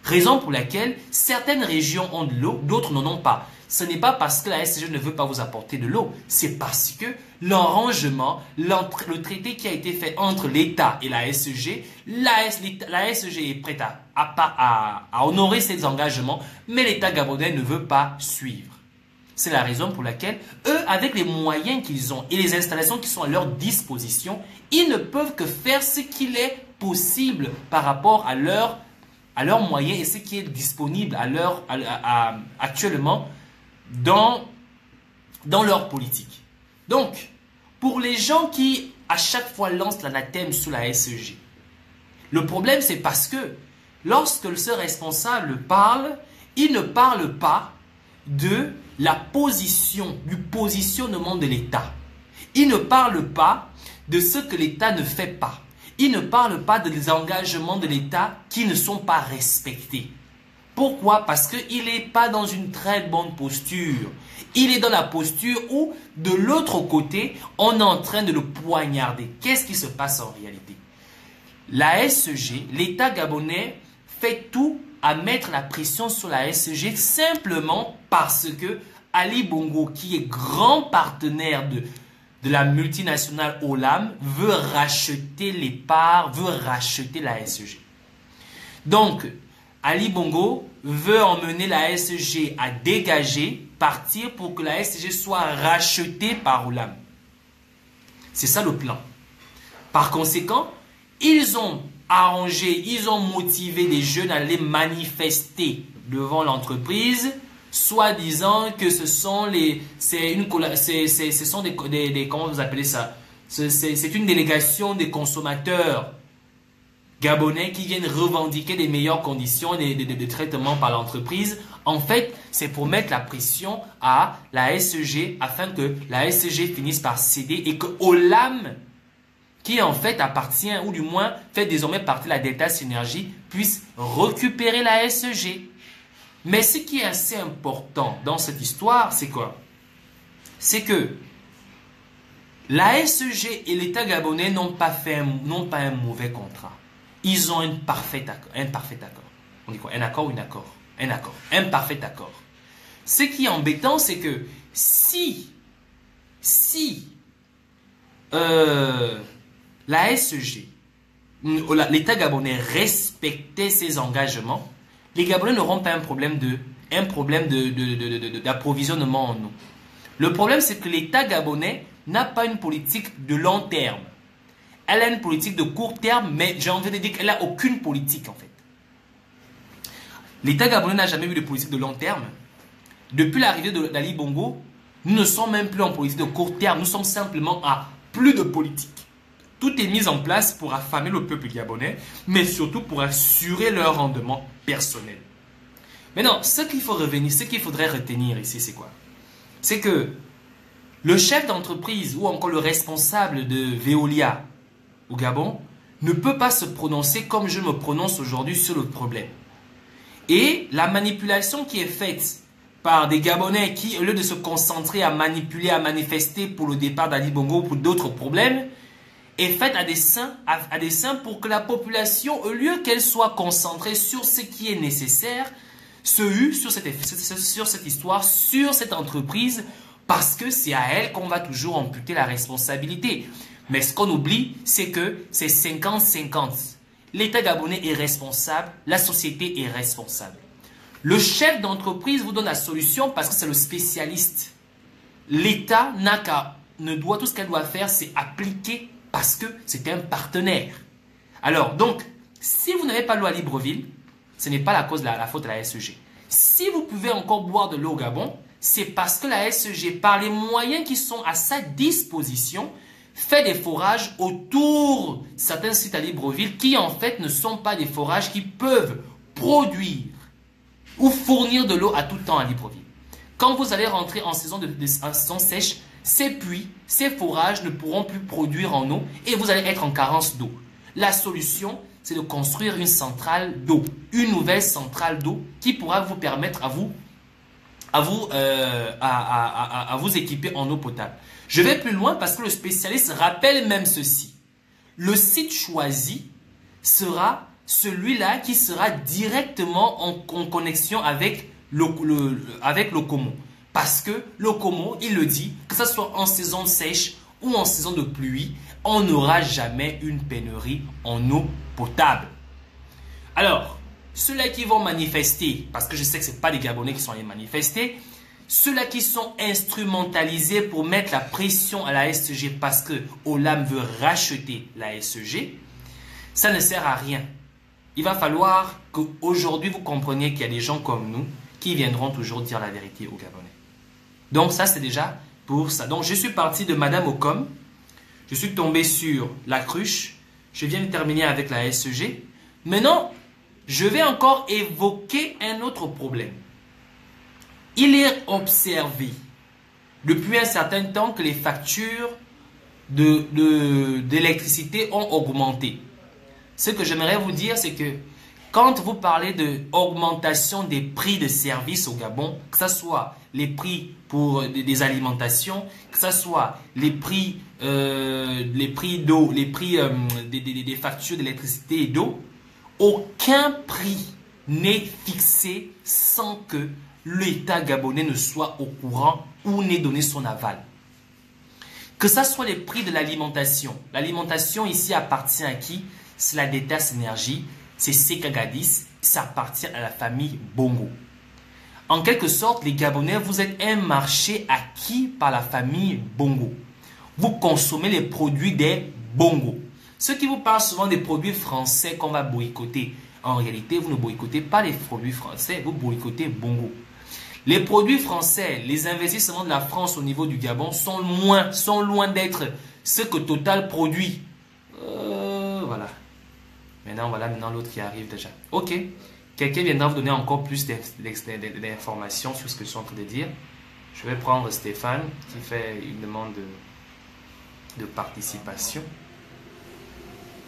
Raison pour laquelle certaines régions ont de l'eau, d'autres n'en ont pas. Ce n'est pas parce que la SCG ne veut pas vous apporter de l'eau, c'est parce que l'arrangement, le traité qui a été fait entre l'État et la SCG, la SCG est prête à honorer ses engagements, mais l'État gabonais ne veut pas suivre. C'est la raison pour laquelle, eux, avec les moyens qu'ils ont et les installations qui sont à leur disposition, ils ne peuvent que faire ce qu'il est possible par rapport à leurs moyens et ce qui est disponible actuellement dans leur politique. Donc, pour les gens qui, à chaque fois, lancent l'anathème sous la SEG, le problème, c'est parce que lorsque ce responsable parle, il ne parle pas de la position, du positionnement de l'État. Il ne parle pas de ce que l'État ne fait pas. Il ne parle pas des engagements de l'État qui ne sont pas respectés. Pourquoi? Parce qu'il n'est pas dans une très bonne posture. Il est dans la posture où, de l'autre côté, on est en train de le poignarder. Qu'est-ce qui se passe en réalité? La SEG, l'État gabonais, fait tout à mettre la pression sur la SEG simplement parce que Ali Bongo, qui est grand partenaire de la multinationale Olam, veut racheter les parts, veut racheter la SEG. Donc, Ali Bongo veut emmener la SEG à dégager, partir pour que la SEG soit rachetée par Olam. C'est ça le plan. Par conséquent, ils ont arrangé, ils ont motivé les jeunes à aller manifester devant l'entreprise, soi-disant que ce sont comment vous appelez ça? C'est une délégation des consommateurs gabonais qui viennent revendiquer des meilleures conditions de traitement par l'entreprise. En fait, c'est pour mettre la pression à la SEG afin que la SEG finisse par céder et que Olam, qui en fait appartient ou du moins fait désormais partie de la Delta Synergie, puisse récupérer la SEG. Mais ce qui est assez important dans cette histoire, c'est quoi? C'est que la SEG et l'État gabonais n'ont pas un mauvais contrat. Ils ont un parfait accord. On dit quoi? Un accord ou un accord? Un accord. Un parfait accord. Ce qui est embêtant, c'est que si la SEG, l'État gabonais respectait ses engagements, les Gabonais n'auront pas un problème d'approvisionnement en eau. Le problème, c'est que l'État gabonais n'a pas une politique de long terme. Elle a une politique de court terme, mais j'ai envie de dire qu'elle n'a aucune politique en fait. L'État gabonais n'a jamais eu de politique de long terme. Depuis l'arrivée d'Ali Bongo, nous ne sommes même plus en politique de court terme, nous sommes simplement à plus de politique. Tout est mis en place pour affamer le peuple gabonais, mais surtout pour assurer leur rendement personnel. Maintenant, ce qu'il faut revenir, ce qu'il faudrait retenir ici, c'est quoi? C'est que le chef d'entreprise ou encore le responsable de Veolia au Gabon ne peut pas se prononcer comme je me prononce aujourd'hui sur le problème. Et la manipulation qui est faite par des Gabonais qui, au lieu de se concentrer à manipuler, à manifester pour le départ d'Ali Bongo ou pour d'autres problèmes, est faite à dessein pour que la population, au lieu qu'elle soit concentrée sur ce qui est nécessaire, se hue sur cette histoire, sur cette entreprise, parce que c'est à elle qu'on va toujours amputer la responsabilité. Mais ce qu'on oublie, c'est que c'est 50-50. L'État gabonais est responsable, la société est responsable. Le chef d'entreprise vous donne la solution parce que c'est le spécialiste. L'État tout ce qu'elle doit faire, c'est appliquer parce que c'est un partenaire. Alors, donc, si vous n'avez pas l'eau à Libreville, ce n'est pas la faute de la SEG. Si vous pouvez encore boire de l'eau au Gabon, c'est parce que la SEG, par les moyens qui sont à sa disposition, fait des forages autour de certains sites à Libreville qui en fait ne sont pas des forages qui peuvent produire ou fournir de l'eau à tout temps à Libreville. Quand vous allez rentrer en saison sèche, ces puits, ces forages ne pourront plus produire en eau et vous allez être en carence d'eau. La solution, c'est de construire une centrale d'eau, une nouvelle centrale d'eau qui pourra vous permettre à vous équiper en eau potable. Je vais plus loin parce que le spécialiste rappelle même ceci. Le site choisi sera celui-là qui sera directement en connexion avec l'Okomo. Parce que l'Okomo, il le dit, que ce soit en saison sèche ou en saison de pluie, on n'aura jamais une pénurie en eau potable. Alors, ceux-là qui vont manifester, parce que je sais que ce n'est pas des Gabonais qui sont allés manifester, ceux-là qui sont instrumentalisés pour mettre la pression à la SEG parce que Olam veut racheter la SEG, ça ne sert à rien. Il va falloir qu'aujourd'hui vous compreniez qu'il y a des gens comme nous qui viendront toujours dire la vérité aux Gabonais. Donc ça c'est déjà pour ça. Donc je suis parti de Madame Ocom, je suis tombé sur la cruche, je viens de terminer avec la SEG. Maintenant, je vais encore évoquer un autre problème. Il est observé depuis un certain temps que les factures d'électricité ont augmenté. Ce que j'aimerais vous dire, c'est que quand vous parlez d'augmentation des prix de services au Gabon, que ce soit les prix pour des alimentations, que ce soit les prix d'eau, les prix des factures d'électricité et d'eau, aucun prix n'est fixé sans que l'État gabonais ne soit au courant ou n'ait donné son aval. Que ce soit les prix de l'alimentation. L'alimentation ici appartient à qui? C'est la Détas Énergie, c'est Sekagadis, ça appartient à la famille Bongo. En quelque sorte, les Gabonais, vous êtes un marché acquis par la famille Bongo. Vous consommez les produits des Bongo. Ceux qui vous parlent souvent des produits français qu'on va boycotter, en réalité, vous ne boycottez pas les produits français, vous boycottez Bongo. Les produits français, les investissements de la France au niveau du Gabon sont loin d'être ce que Total produit. Voilà. Maintenant l'autre qui arrive déjà. Ok. Quelqu'un viendra vous donner encore plus d'informations sur ce que je suis en train de dire. Je vais prendre Stéphane qui fait une demande de participation.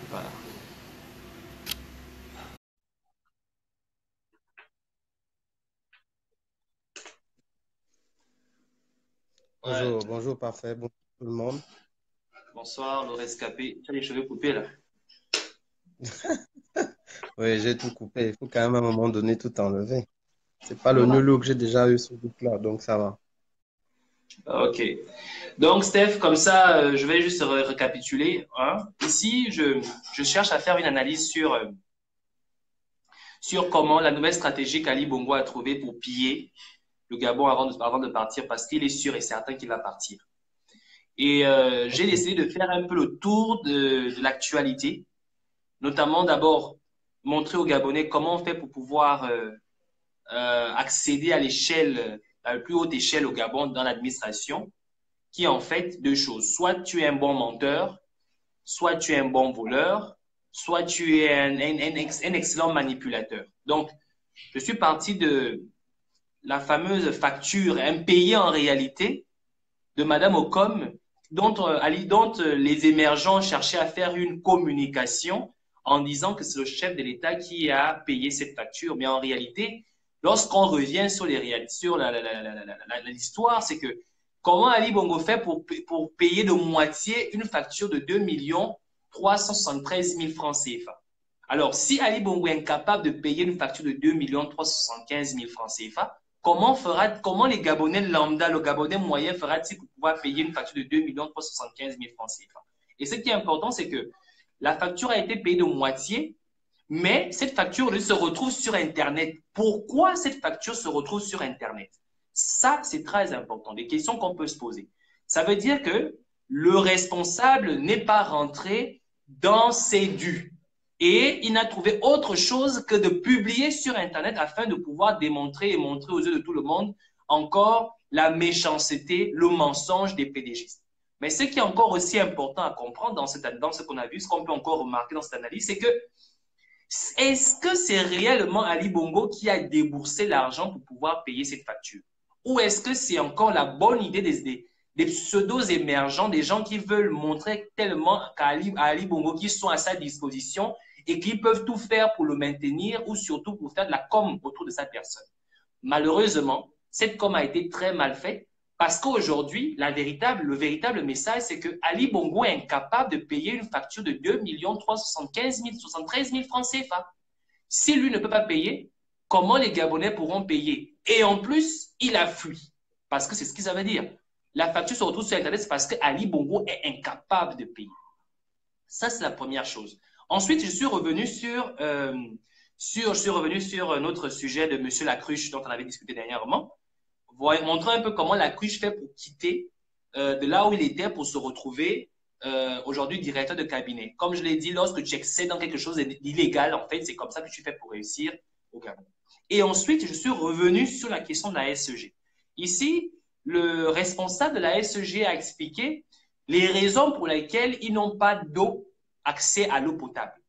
Voilà. Bonjour, parfait. Bonjour tout le monde. Bonsoir, le rescapé. Tu as les cheveux coupés là? Oui, j'ai tout coupé. Il faut quand même à un moment donné tout enlever. C'est pas le new look que j'ai déjà eu ce look-là, donc ça va. Ok. Donc, Steph, comme ça, je vais juste récapituler. Hein. Ici, je cherche à faire une analyse sur comment la nouvelle stratégie qu'Ali Bongo a trouvée pour piller le Gabon avant de partir, parce qu'il est sûr et certain qu'il va partir. Et j'ai décidé de faire un peu le tour de l'actualité, notamment d'abord montrer aux Gabonais comment on fait pour pouvoir accéder à l'échelle, à la plus haute échelle au Gabon dans l'administration, qui est en fait deux choses. Soit tu es un bon menteur, soit tu es un bon voleur, soit tu es un excellent manipulateur. Donc, Je suis parti de la fameuse facture impayée en réalité de Madame Ocom, dont les émergents cherchaient à faire une communication en disant que c'est le chef de l'État qui a payé cette facture. Mais en réalité, lorsqu'on revient sur l'histoire, c'est que comment Ali Bongo fait pour payer de moitié une facture de 2 373 000 francs CFA? Alors, si Ali Bongo est incapable de payer une facture de 2 375 000 francs CFA, comment les Gabonais lambda, le Gabonais moyen fera-t-il pour pouvoir payer une facture de 2 375 000 francs CFA? Et ce qui est important, c'est que la facture a été payée de moitié, mais cette facture se retrouve sur Internet. Pourquoi cette facture se retrouve sur Internet? Ça, c'est très important. Des questions qu'on peut se poser. Ça veut dire que le responsable n'est pas rentré dans ses dus. Et il n'a trouvé autre chose que de publier sur Internet afin de pouvoir démontrer et montrer aux yeux de tout le monde encore la méchanceté, le mensonge des PDGistes. Mais ce qui est encore aussi important à comprendre dans ce qu'on a vu, ce qu'on peut encore remarquer dans cette analyse, c'est que est-ce que c'est réellement Ali Bongo qui a déboursé l'argent pour pouvoir payer cette facture? Ou est-ce que c'est encore la bonne idée des pseudos émergents, des gens qui veulent montrer tellement à Ali Bongo qu'ils sont à sa disposition et qu'ils peuvent tout faire pour le maintenir ou surtout pour faire de la com autour de sa personne? Malheureusement, cette com a été très mal faite parce qu'aujourd'hui, le véritable message, c'est que Ali Bongo est incapable de payer une facture de 2 373 000 francs CFA. Si lui ne peut pas payer, comment les Gabonais pourront payer? Et en plus, il a fui. Parce que c'est ce que ça veut dire. La facture se retrouve sur Internet, c'est parce que Ali Bongo est incapable de payer. Ça, c'est la première chose. Ensuite, je suis revenu sur notre sujet de M. Lacruche dont on avait discuté dernièrement. Montrer un peu comment Lacruche fait pour quitter de là où il était pour se retrouver aujourd'hui directeur de cabinet. Comme je l'ai dit, lorsque tu excèdes dans quelque chose d'illégal, en fait, c'est comme ça que tu fais pour réussir au Gabon. Et ensuite, je suis revenu sur la question de la SEG. Ici, le responsable de la SEG a expliqué les raisons pour lesquelles ils n'ont pas accès à l'eau potable.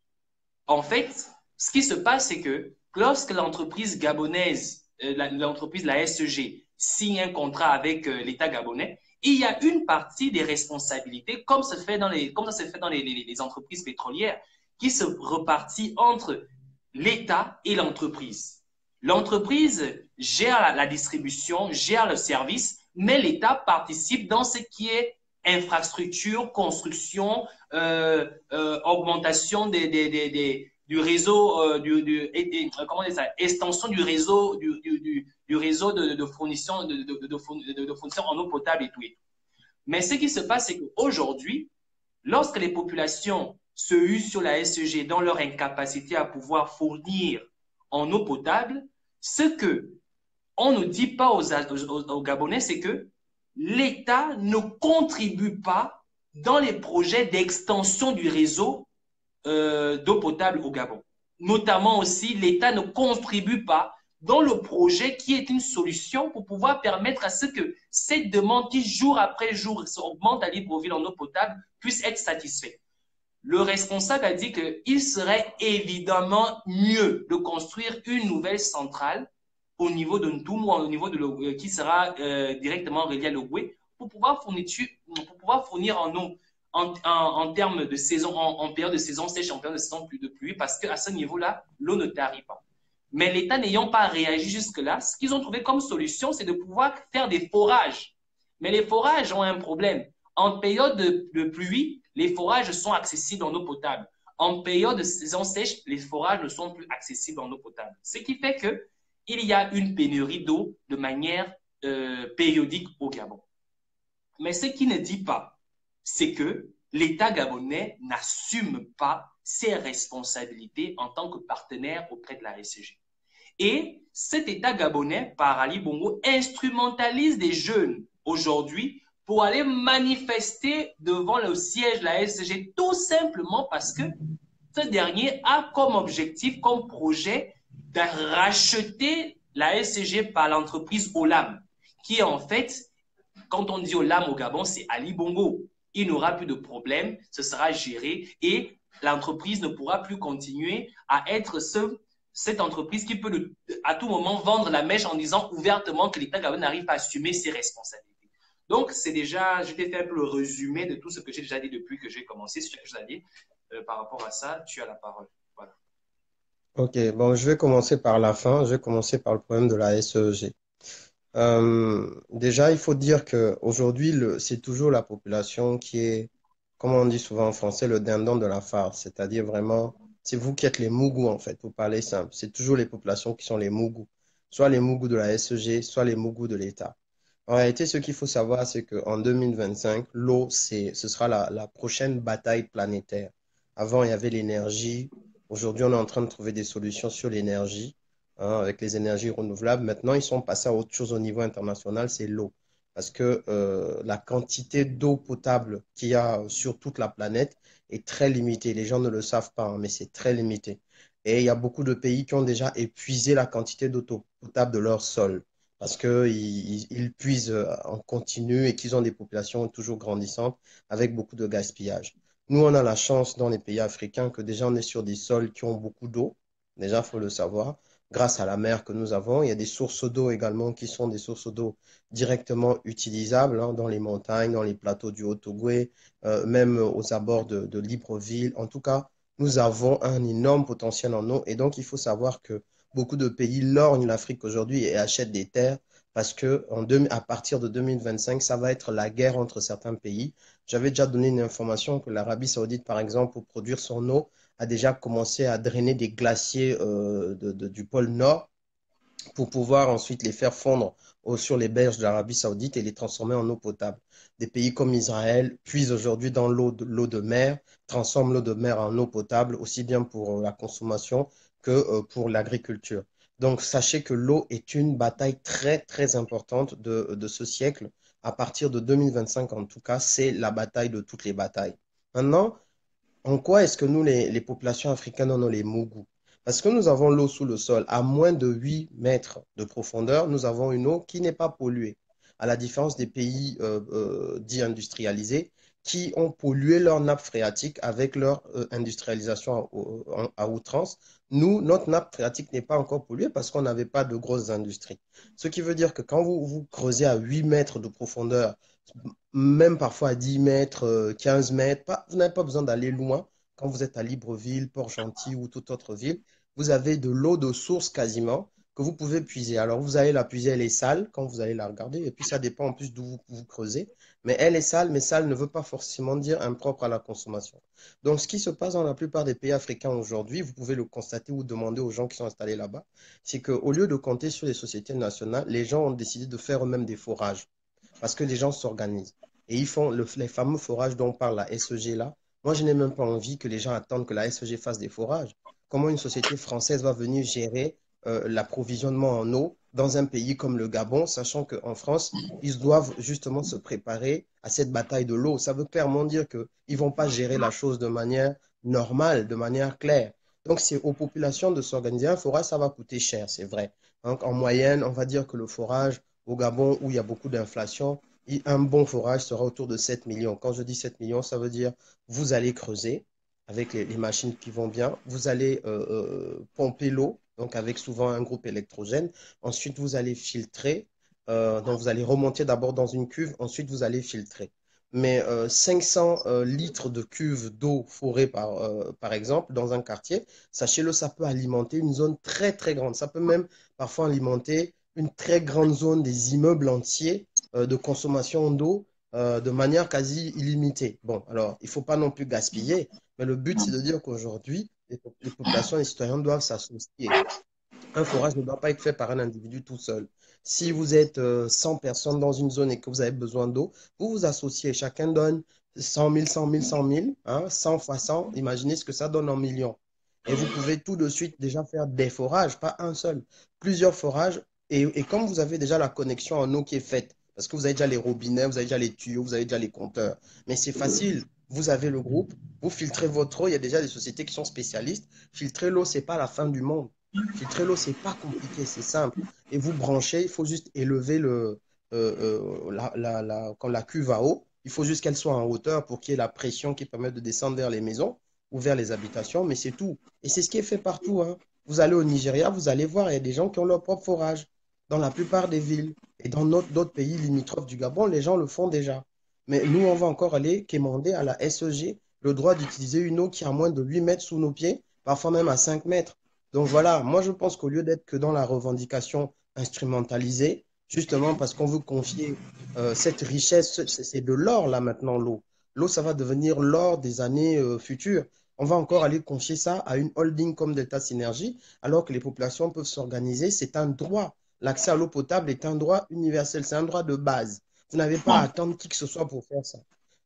En fait, ce qui se passe, c'est que lorsque l'entreprise gabonaise, la SEG, signe un contrat avec l'État gabonais, il y a une partie des responsabilités, comme ça se fait dans les entreprises pétrolières, qui se repartit entre l'État et l'entreprise. L'entreprise gère la distribution, gère le service, mais l'État participe dans ce qui est infrastructure, construction, augmentation du réseau, comment dire ça, extension du réseau, du réseau de fournition en eau potable et tout. Mais ce qui se passe, c'est qu'aujourd'hui, lorsque les populations se usent sur la SEG dans leur incapacité à pouvoir fournir en eau potable, ce que on ne dit pas aux Gabonais, c'est que l'État ne contribue pas dans les projets d'extension du réseau d'eau potable au Gabon. Notamment aussi, l'État ne contribue pas dans le projet qui est une solution pour pouvoir permettre à ce que cette demande qui, jour après jour, augmente à Libreville en eau potable, puisse être satisfaite. Le responsable a dit qu'il serait évidemment mieux de construire une nouvelle centrale au niveau de Ntoumou, au niveau qui sera directement relié à l'Ogoué, pour pouvoir fournir en eau en termes de saison, en période de saison sèche, en période de saison de pluie, parce qu'à ce niveau-là, l'eau ne tarit pas. Mais l'État n'ayant pas réagi jusque-là, ce qu'ils ont trouvé comme solution, c'est de pouvoir faire des forages. Mais les forages ont un problème. En période de pluie, les forages sont accessibles en eau potable. En période de saison sèche, les forages ne sont plus accessibles en eau potable. Ce qui fait qu'il y a une pénurie d'eau de manière périodique au Gabon. Mais ce qui ne dit pas, c'est que l'État gabonais n'assume pas ses responsabilités en tant que partenaire auprès de la SEG. Et cet État gabonais, par Ali Bongo, instrumentalise des jeunes aujourd'hui pour aller manifester devant le siège de la SEG, tout simplement parce que ce dernier a comme objectif, comme projet, de racheter la SEG par l'entreprise Olam, qui est en fait, quand on dit Olam au Gabon, c'est Ali Bongo. Il n'aura plus de problème, ce sera géré et l'entreprise ne pourra plus continuer à être cette entreprise qui peut à tout moment vendre la mèche en disant ouvertement que l'État gabonais n'arrive pas à assumer ses responsabilités. Donc, c'est déjà, je t'ai fait un peu le résumé de tout ce que j'ai déjà dit depuis que j'ai commencé. Si tu as quelque chose à dire par rapport à ça, tu as la parole. Voilà. Ok, bon, je vais commencer par la fin. Je vais commencer par le problème de la SEG. Déjà, il faut dire que aujourd'hui, c'est toujours la population qui est, comme on dit souvent en français, le dindon de la farce. C'est-à-dire vraiment, c'est vous qui êtes les mougous, en fait, pour parler simple. C'est toujours les populations qui sont les mougous. Soit les mougous de la SEG, soit les mougous de l'État. En réalité, ce qu'il faut savoir, c'est qu'en 2025, l'eau, ce sera la prochaine bataille planétaire. Avant, il y avait l'énergie. Aujourd'hui, on est en train de trouver des solutions sur l'énergie, hein, avec les énergies renouvelables. Maintenant, ils sont passés à autre chose au niveau international, c'est l'eau. Parce que la quantité d'eau potable qu'il y a sur toute la planète est très limitée. Les gens ne le savent pas, hein, mais c'est très limité. Et il y a beaucoup de pays qui ont déjà épuisé la quantité d'eau potable de leur sol parce qu'ils puisent en continu et qu'ils ont des populations toujours grandissantes avec beaucoup de gaspillage. Nous, on a la chance dans les pays africains que déjà on est sur des sols qui ont beaucoup d'eau. Déjà, il faut le savoir. Grâce à la mer que nous avons, il y a des sources d'eau également qui sont des sources d'eau directement utilisables, hein, dans les montagnes, dans les plateaux du Haut-Ogooué, même aux abords de Libreville. En tout cas, nous avons un énorme potentiel en eau et donc il faut savoir que beaucoup de pays lorgnent l'Afrique aujourd'hui et achètent des terres parce que à partir de 2025, ça va être la guerre entre certains pays. J'avais déjà donné une information que l'Arabie Saoudite, par exemple, pour produire son eau, a déjà commencé à drainer des glaciers du pôle Nord pour pouvoir ensuite les faire fondre sur les berges de l'Arabie Saoudite et les transformer en eau potable. Des pays comme Israël puisent aujourd'hui dans l'eau de mer, transforment l'eau de mer en eau potable, aussi bien pour la consommation que pour l'agriculture. Donc, sachez que l'eau est une bataille très, très importante de ce siècle. À partir de 2025, en tout cas, c'est la bataille de toutes les batailles. Maintenant, en quoi est-ce que nous, les populations africaines, en ont les mougous? Parce que nous avons l'eau sous le sol. À moins de 8 mètres de profondeur, nous avons une eau qui n'est pas polluée. À la différence des pays dits industrialisés qui ont pollué leur nappe phréatique avec leur industrialisation à outrance. Nous, notre nappe phréatique n'est pas encore polluée parce qu'on n'avait pas de grosses industries. Ce qui veut dire que quand vous creusez à 8 mètres de profondeur, même parfois à 10 mètres, 15 mètres. Vous n'avez pas besoin d'aller loin. Quand vous êtes à Libreville, Port-Gentil ou toute autre ville, vous avez de l'eau de source quasiment que vous pouvez puiser. Alors, vous allez la puiser, elle est sale quand vous allez la regarder. Et puis, ça dépend en plus d'où vous creusez. Mais elle est sale, mais sale ne veut pas forcément dire impropre à la consommation. Donc, ce qui se passe dans la plupart des pays africains aujourd'hui, vous pouvez le constater ou demander aux gens qui sont installés là-bas, c'est qu'au lieu de compter sur les sociétés nationales, les gens ont décidé de faire eux-mêmes des forages parce que les gens s'organisent. Et ils font les fameux forages dont parle la SEG là. Moi, je n'ai même pas envie que les gens attendent que la SEG fasse des forages. Comment une société française va venir gérer l'approvisionnement en eau dans un pays comme le Gabon, sachant qu'en France, ils doivent justement se préparer à cette bataille de l'eau. Ça veut clairement dire qu'ils ne vont pas gérer la chose de manière normale, de manière claire. Donc, c'est aux populations de s'organiser. Un forage, ça va coûter cher, c'est vrai. Donc, en moyenne, on va dire que le forage au Gabon, où il y a beaucoup d'inflation, un bon forage sera autour de 7 millions. Quand je dis 7 millions, ça veut dire vous allez creuser avec les machines qui vont bien, vous allez pomper l'eau, donc avec souvent un groupe électrogène. Ensuite, vous allez filtrer. Donc, vous allez remonter d'abord dans une cuve, ensuite, vous allez filtrer. Mais 500 litres de cuve d'eau forée, par exemple, dans un quartier, sachez-le, ça peut alimenter une zone très, très grande. Ça peut même parfois alimenter une très grande zone des immeubles entiers de consommation d'eau de manière quasi illimitée. Bon, alors, il ne faut pas non plus gaspiller, mais le but, c'est de dire qu'aujourd'hui, les populations et les citoyens doivent s'associer. Un forage ne doit pas être fait par un individu tout seul. Si vous êtes 100 personnes dans une zone et que vous avez besoin d'eau, vous vous associez. Chacun donne 100 000, 100 000, 100 000. Hein, 100 fois 100, imaginez ce que ça donne en millions. Et vous pouvez tout de suite déjà faire des forages, pas un seul, plusieurs forages. Et comme vous avez déjà la connexion en eau qui est faite, parce que vous avez déjà les robinets, vous avez déjà les tuyaux, vous avez déjà les compteurs, mais c'est facile. Vous avez le groupe, vous filtrez votre eau. Il y a déjà des sociétés qui sont spécialistes. Filtrer l'eau, ce n'est pas la fin du monde. Filtrer l'eau, c'est pas compliqué, c'est simple. Et vous branchez, il faut juste élever quand la cuve à eau. Il faut juste qu'elle soit en hauteur pour qu'il y ait la pression qui permet de descendre vers les maisons ou vers les habitations, mais c'est tout. Et c'est ce qui est fait partout, hein. Vous allez au Nigeria, vous allez voir, il y a des gens qui ont leur propre forage dans la plupart des villes. Et dans d'autres pays limitrophes du Gabon, les gens le font déjà. Mais nous, on va encore aller quémander à la SEG le droit d'utiliser une eau qui a moins de 8 mètres sous nos pieds, parfois même à 5 mètres. Donc voilà, moi je pense qu'au lieu d'être que dans la revendication instrumentalisée, justement parce qu'on veut confier cette richesse, c'est de l'or là maintenant, l'eau. L'eau, ça va devenir l'or des années futures. On va encore aller confier ça à une holding comme Delta Synergie, alors que les populations peuvent s'organiser. C'est un droit. L'accès à l'eau potable est un droit universel, c'est un droit de base. Vous n'avez pas à attendre qui que ce soit pour faire ça.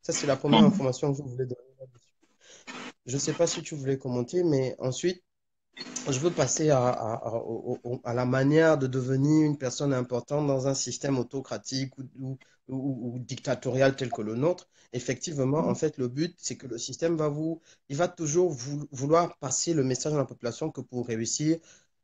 Ça, c'est la première information que je voulais donner là-dessus. Je ne sais pas si tu voulais commenter, mais ensuite, je veux passer à la manière de devenir une personne importante dans un système autocratique ou dictatorial tel que le nôtre. Effectivement, en fait, le but, c'est que le système il va toujours vouloir passer le message à la population que pour réussir,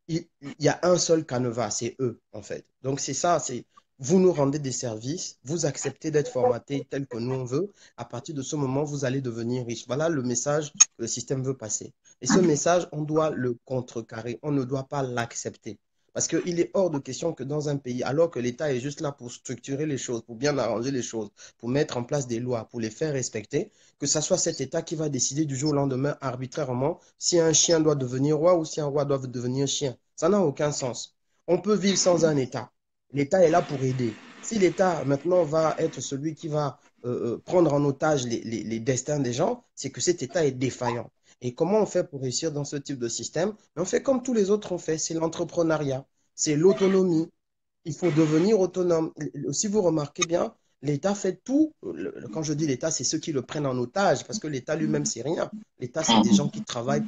il y a un seul canevas, c'est eux, en fait. Donc, c'est ça, c'est vous nous rendez des services, vous acceptez d'être formaté tel que nous on veut. À partir de ce moment, vous allez devenir riche. Voilà le message que le système veut passer. Et ce message, on doit le contrecarrer, on ne doit pas l'accepter. Parce qu'il est hors de question que dans un pays, alors que l'État est juste là pour structurer les choses, pour bien arranger les choses, pour mettre en place des lois, pour les faire respecter, que ce soit cet État qui va décider du jour au lendemain arbitrairement si un chien doit devenir roi ou si un roi doit devenir chien. Ça n'a aucun sens. On peut vivre sans un État. L'État est là pour aider. Si l'État maintenant va être celui qui va prendre en otage les destins des gens, c'est que cet État est défaillant. Et comment on fait pour réussir dans ce type de système? On fait comme tous les autres ont fait, c'est l'entrepreneuriat, c'est l'autonomie. Il faut devenir autonome. Si vous remarquez bien, l'État fait tout. Quand je dis l'État, c'est ceux qui le prennent en otage, parce que l'État lui-même, c'est rien. L'État, c'est des gens qui travaillent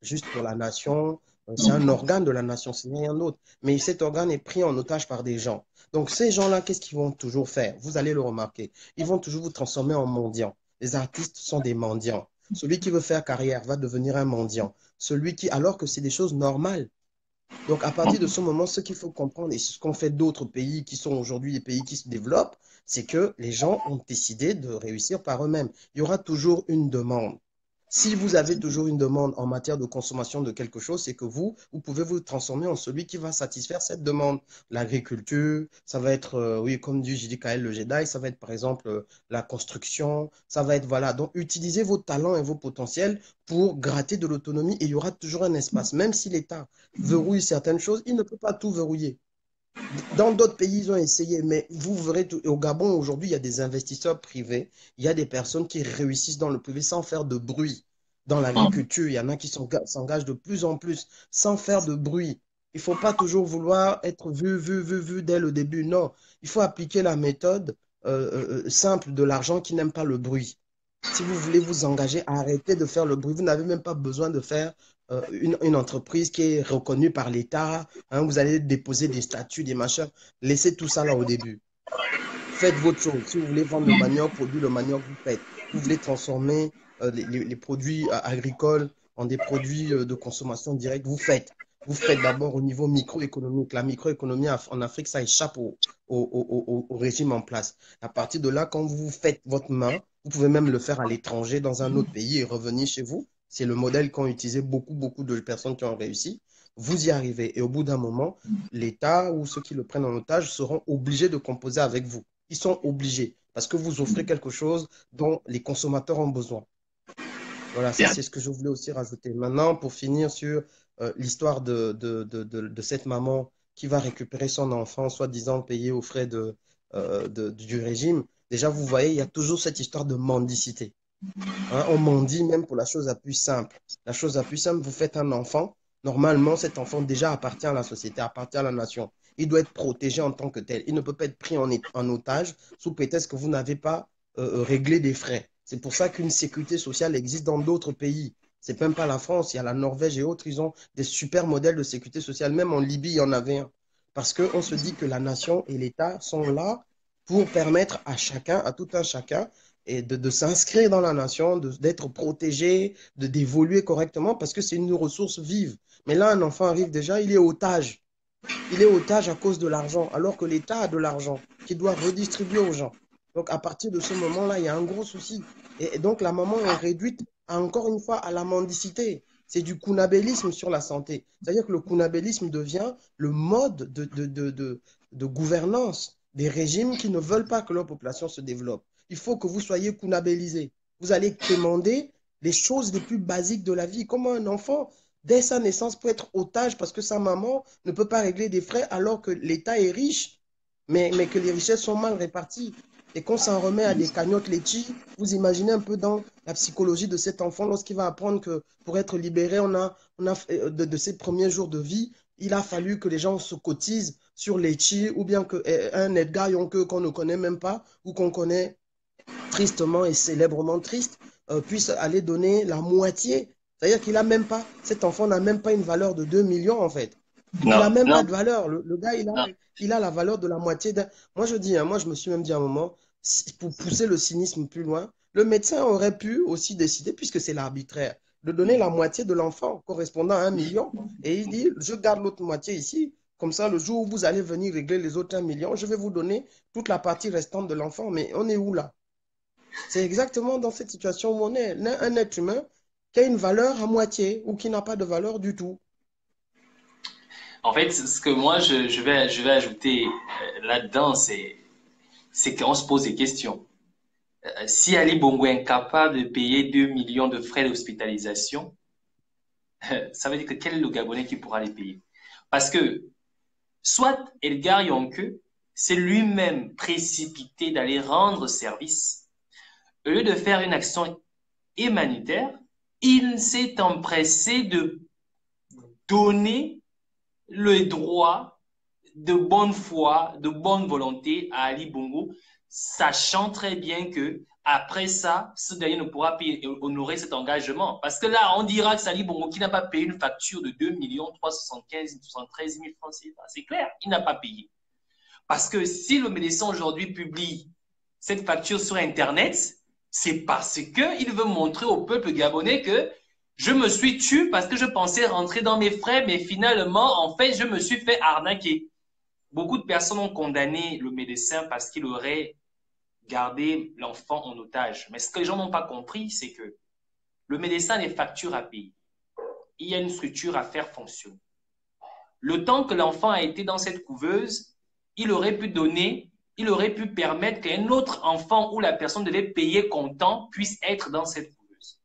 juste pour la nation. C'est un organe de la nation, c'est rien d'autre. Mais cet organe est pris en otage par des gens. Donc ces gens-là, qu'est-ce qu'ils vont toujours faire? Vous allez le remarquer. Ils vont toujours vous transformer en mendiant. Les artistes sont des mendiants. Celui qui veut faire carrière va devenir un mendiant. Alors que c'est des choses normales. Donc, à partir de ce moment, ce qu'il faut comprendre, et ce qu'ont fait d'autres pays qui sont aujourd'hui des pays qui se développent, c'est que les gens ont décidé de réussir par eux-mêmes. Il y aura toujours une demande. Si vous avez toujours une demande en matière de consommation de quelque chose, c'est que vous pouvez vous transformer en celui qui va satisfaire cette demande. L'agriculture, ça va être, oui, comme dit JDKL le Jedi, ça va être par exemple la construction, ça va être, voilà. Donc, utilisez vos talents et vos potentiels pour gratter de l'autonomie et il y aura toujours un espace. Même si l'État verrouille certaines choses, il ne peut pas tout verrouiller. Dans d'autres pays, ils ont essayé, mais vous verrez, au Gabon, aujourd'hui, il y a des investisseurs privés, il y a des personnes qui réussissent dans le privé sans faire de bruit. Dans l'agriculture, il y en a qui s'engagent de plus en plus sans faire de bruit. Il ne faut pas toujours vouloir être vu dès le début. Non, il faut appliquer la méthode simple de l'argent qui n'aime pas le bruit. Si vous voulez vous engager, arrêtez de faire le bruit. Vous n'avez même pas besoin de faire une entreprise qui est reconnue par l'État. Hein, vous allez déposer des statuts, des machins. Laissez tout ça là au début. Faites votre chose. Si vous voulez vendre le manioc, produire le manioc, vous faites. Vous voulez transformer les produits agricoles en des produits de consommation directe, vous faites. Vous faites d'abord au niveau microéconomique. La microéconomie en Afrique, ça échappe au régime en place. À partir de là, quand vous faites votre main, vous pouvez même le faire à l'étranger, dans un autre pays et revenir chez vous. C'est le modèle qu'ont utilisé beaucoup de personnes qui ont réussi. Vous y arrivez. Et au bout d'un moment, l'État ou ceux qui le prennent en otage seront obligés de composer avec vous. Ils sont obligés parce que vous offrez quelque chose dont les consommateurs ont besoin. Voilà, ça c'est ce que je voulais aussi rajouter. Maintenant, pour finir sur l'histoire de cette maman qui va récupérer son enfant, soi-disant payé aux frais du régime, déjà vous voyez, il y a toujours cette histoire de mendicité. Hein, on mendie même pour la chose la plus simple. La chose la plus simple, vous faites un enfant, normalement cet enfant déjà appartient à la société, appartient à la nation. Il doit être protégé en tant que tel. Il ne peut pas être pris en otage sous prétexte que vous n'avez pas réglé des frais. C'est pour ça qu'une sécurité sociale existe dans d'autres pays. C'est même pas la France, il y a la Norvège et autres, ils ont des super modèles de sécurité sociale. Même en Libye, il y en avait un. Parce qu'on se dit que la nation et l'État sont là pour permettre à chacun, à tout un chacun, et de s'inscrire dans la nation, d'être protégé, d'évoluer correctement, parce que c'est une ressource vive. Mais là, un enfant arrive déjà, il est otage. Il est otage à cause de l'argent, alors que l'État a de l'argent qu'il doit redistribuer aux gens. Donc, à partir de ce moment-là, il y a un gros souci. Et donc, la maman est réduite, encore une fois, à la mendicité. C'est du kunabélisme sur la santé. C'est-à-dire que le kunabélisme devient le mode de gouvernance des régimes qui ne veulent pas que leur population se développe. Il faut que vous soyez kunabélisés. Vous allez demander les choses les plus basiques de la vie. Comment un enfant, dès sa naissance, peut être otage parce que sa maman ne peut pas régler des frais alors que l'État est riche, mais que les richesses sont mal réparties. Et qu'on s'en remet à des cagnottes litchi, vous imaginez un peu dans la psychologie de cet enfant lorsqu'il va apprendre que pour être libéré, de ses premiers jours de vie, il a fallu que les gens se cotisent sur litchi ou bien qu'un Edgar Yonke qu'on ne connaît même pas ou qu'on connaît tristement et célèbrement triste puisse aller donner la moitié. C'est-à-dire qu'il a même pas, cet enfant n'a même pas une valeur de 2 millions en fait. Il n'a même pas de valeur. Le gars, il a la valeur de la moitié d'un. Moi, je dis, hein, moi, je me suis même dit à un moment, pour pousser le cynisme plus loin, le médecin aurait pu aussi décider, puisque c'est l'arbitraire, de donner la moitié de l'enfant correspondant à 1 million. Et il dit, je garde l'autre moitié ici. Comme ça, le jour où vous allez venir régler les autres 1 million, je vais vous donner toute la partie restante de l'enfant. Mais on est où là? C'est exactement dans cette situation où on est. Un être humain qui a une valeur à moitié ou qui n'a pas de valeur du tout. En fait, ce que moi, je vais ajouter là-dedans, c'est qu'on se pose des questions. Si Ali Bongo est incapable de payer 2 millions de frais d'hospitalisation, ça veut dire que quel est le Gabonais qui pourra les payer? Parce que soit Edgar Yonke s'est lui-même précipité d'aller rendre service, au lieu de faire une action humanitaire, il s'est empressé de donner le droit de bonne foi, de bonne volonté à Ali Bongo, sachant très bien que après ça, ce dernier ne pourra pas honorer cet engagement. Parce que là, on dira que c'est Ali Bongo qui n'a pas payé une facture de 2 375 73 000 francs CFA. C'est clair, il n'a pas payé. Parce que si le médecin aujourd'hui publie cette facture sur Internet, c'est parce qu'il veut montrer au peuple gabonais que je me suis tué parce que je pensais rentrer dans mes frais, mais finalement, en fait, je me suis fait arnaquer. Beaucoup de personnes ont condamné le médecin parce qu'il aurait gardé l'enfant en otage. Mais ce que les gens n'ont pas compris, c'est que le médecin a des factures à payer. Il y a une structure à faire fonctionner. Le temps que l'enfant a été dans cette couveuse, il aurait pu permettre qu'un autre enfant où la personne devait payer comptant puisse être dans cette couveuse.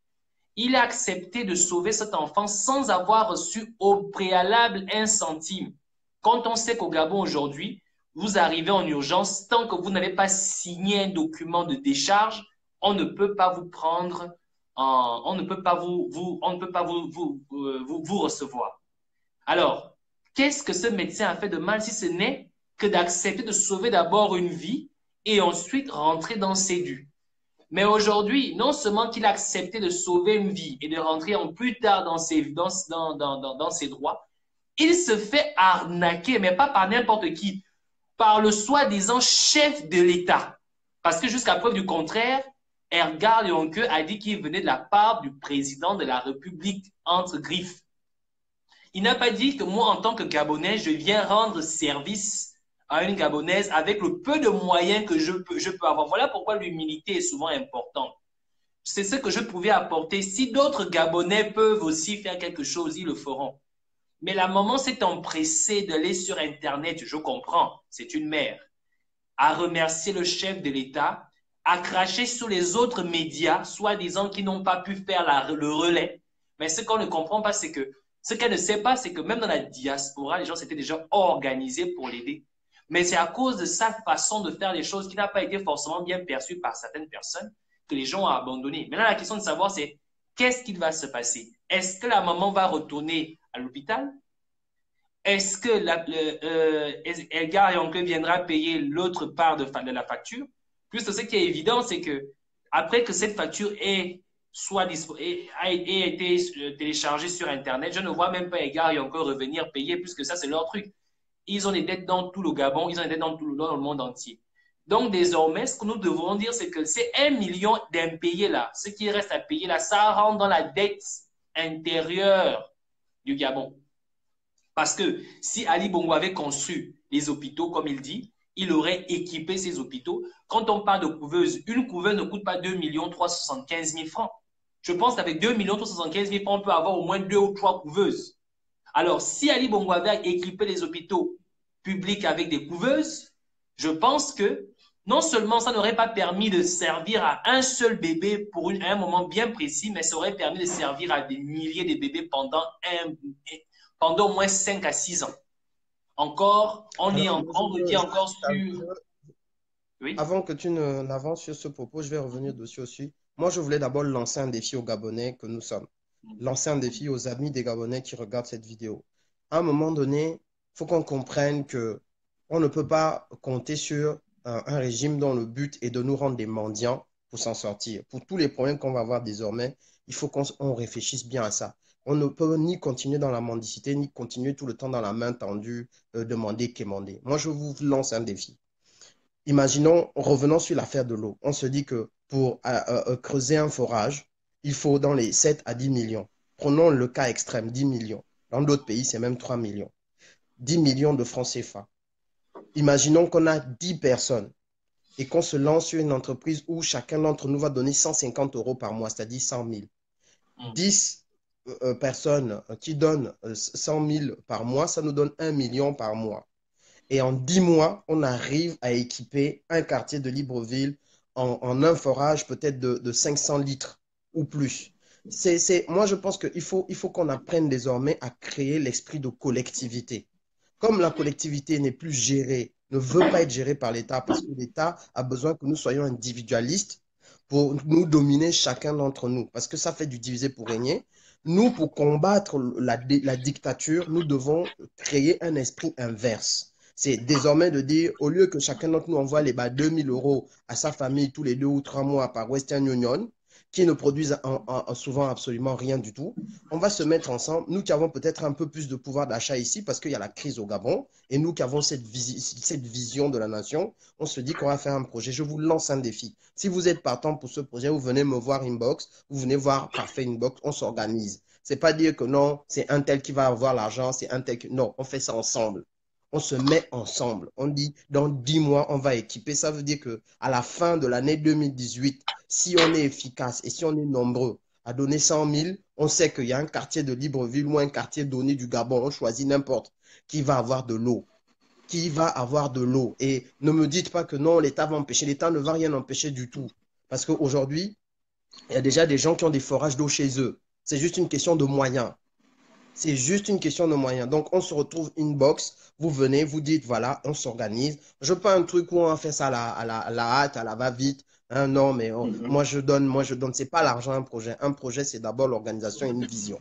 Il a accepté de sauver cet enfant sans avoir reçu au préalable un centime. Quand on sait qu'au Gabon aujourd'hui, vous arrivez en urgence, tant que vous n'avez pas signé un document de décharge, on ne peut pas vous prendre, on ne peut pas vous recevoir. Alors, qu'est-ce que ce médecin a fait de mal si ce n'est que d'accepter de sauver d'abord une vie et ensuite rentrer dans ses dus? Mais aujourd'hui, non seulement qu'il a accepté de sauver une vie et de rentrer en plus tard dans ses droits, il se fait arnaquer, mais pas par n'importe qui, par le soi-disant chef de l'État. Parce que jusqu'à preuve du contraire, Edgar Yonke a dit qu'il venait de la part du président de la République, entre griffes. Il n'a pas dit que moi, en tant que Gabonais, je viens rendre service à une Gabonaise avec le peu de moyens que je peux avoir. Voilà pourquoi l'humilité est souvent importante. C'est ce que je pouvais apporter. Si d'autres Gabonais peuvent aussi faire quelque chose, ils le feront. Mais la maman s'est empressée d'aller sur Internet, je comprends, c'est une mère, à remercier le chef de l'État, à cracher sur les autres médias, soi-disant qui n'ont pas pu faire le relais. Mais ce qu'on ne comprend pas, c'est que, ce qu'elle ne sait pas, c'est que même dans la diaspora, les gens s'étaient déjà organisés pour l'aider. Mais c'est à cause de sa façon de faire les choses qui n'a pas été forcément bien perçue par certaines personnes que les gens ont abandonné. Maintenant, la question de savoir, c'est qu'est-ce qu'il va se passer? Est-ce que la maman va retourner à l'hôpital? Est-ce que Edgar Yonke viendra payer l'autre part de la facture? Puisque ce qui est évident, c'est que après que cette facture ait été téléchargée sur Internet, je ne vois même pas Edgar Yonke revenir payer, puisque ça, c'est leur truc. Ils ont des dettes dans tout le Gabon, ils ont des dettes dans le monde entier. Donc, désormais, ce que nous devons dire, c'est que ces 1 million d'impayés là, ce qui reste à payer là, ça rentre dans la dette intérieure du Gabon. Parce que si Ali Bongo avait construit les hôpitaux, comme il dit, il aurait équipé ces hôpitaux. Quand on parle de couveuse, une couveuse ne coûte pas 2 375 000 francs. Je pense qu'avec 2 375 000 francs, on peut avoir au moins 2 ou 3 couveuses. Alors, si Ali Bongo avait équipé les hôpitaux publics avec des couveuses, je pense que non seulement ça n'aurait pas permis de servir à un seul bébé pour un moment bien précis, mais ça aurait permis de servir à des milliers de bébés pendant au moins 5 à 6 ans. Encore, on me dit encore sur... Oui. Avant que tu n'avances sur ce propos, je vais revenir dessus aussi. Moi, je voulais d'abord lancer un défi aux Gabonais que nous sommes. Lancer un défi aux amis des Gabonais qui regardent cette vidéo. À un moment donné, il faut qu'on comprenne que on ne peut pas compter sur un régime dont le but est de nous rendre des mendiants pour s'en sortir. Pour tous les problèmes qu'on va avoir désormais, il faut qu'on réfléchisse bien à ça. On ne peut ni continuer dans la mendicité, ni continuer tout le temps dans la main tendue, demander, quémander. Moi, je vous lance un défi. Imaginons, revenons sur l'affaire de l'eau. On se dit que pour creuser un forage, il faut dans les 7 à 10 millions. Prenons le cas extrême, 10 millions. Dans d'autres pays, c'est même 3 millions. 10 millions de francs CFA. Imaginons qu'on a 10 personnes et qu'on se lance sur une entreprise où chacun d'entre nous va donner 150 euros par mois, c'est-à-dire 100 000. 10 personnes qui donnent 100 000 par mois, ça nous donne 1 million par mois. Et en 10 mois, on arrive à équiper un quartier de Libreville en un forage peut-être de 500 litres ou plus. Moi, je pense qu'il faut qu'on apprenne désormais à créer l'esprit de collectivité. Comme la collectivité n'est plus gérée, ne veut pas être gérée par l'État, parce que l'État a besoin que nous soyons individualistes pour nous dominer chacun d'entre nous, parce que ça fait du diviser pour régner. Nous, pour combattre la dictature, nous devons créer un esprit inverse. C'est désormais de dire, au lieu que chacun d'entre nous envoie les 2000 euros à sa famille tous les 2 ou 3 mois par Western Union, qui ne produisent souvent absolument rien du tout, on va se mettre ensemble, nous qui avons peut-être un peu plus de pouvoir d'achat ici, parce qu'il y a la crise au Gabon, et nous qui avons cette vision de la nation, on se dit qu'on va faire un projet. Je vous lance un défi. Si vous êtes partant pour ce projet, vous venez me voir inbox, vous venez voir Parfait Inbox, on s'organise. C'est pas dire que non, c'est un tel qui va avoir l'argent, c'est un tel qui... Non, on fait ça ensemble. On se met ensemble. On dit, dans 10 mois, on va équiper. Ça veut dire qu'à la fin de l'année 2018, si on est efficace et si on est nombreux à donner 100 000, on sait qu'il y a un quartier de Libreville ou un quartier donné du Gabon, on choisit n'importe, qui va avoir de l'eau. Qui va avoir de l'eau. Et ne me dites pas que non, l'État va empêcher. L'État ne va rien empêcher du tout. Parce qu'aujourd'hui, il y a déjà des gens qui ont des forages d'eau chez eux. C'est juste une question de moyens. C'est juste une question de moyens. Donc, on se retrouve inbox. Vous venez, vous dites, voilà, on s'organise. Je pas un truc où on fait ça à la hâte, à la va-vite. Hein, non, mais moi, je donne. C'est pas l'argent, un projet. Un projet, c'est d'abord l'organisation et une vision.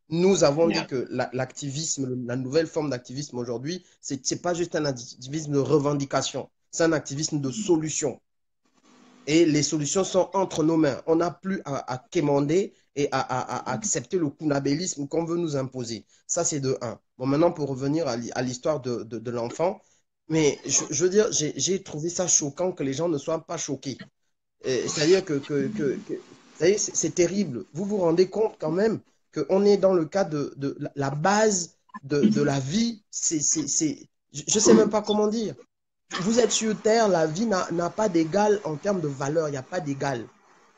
Nous avons dit que l'activisme, la nouvelle forme d'activisme aujourd'hui, c'est pas juste un activisme de revendication. C'est un activisme de solution. Et les solutions sont entre nos mains. On n'a plus à quémander et à accepter le kunabélisme qu'on veut nous imposer. Ça, c'est de un. Bon, maintenant, pour revenir à l'histoire de l'enfant, mais je veux dire, j'ai trouvé ça choquant que les gens ne soient pas choqués. C'est-à-dire c'est terrible. Vous vous rendez compte quand même qu'on est dans le cas de la base de la vie. Je ne sais même pas comment dire. Vous êtes sur Terre, la vie n'a pas d'égal en termes de valeur, il n'y a pas d'égal.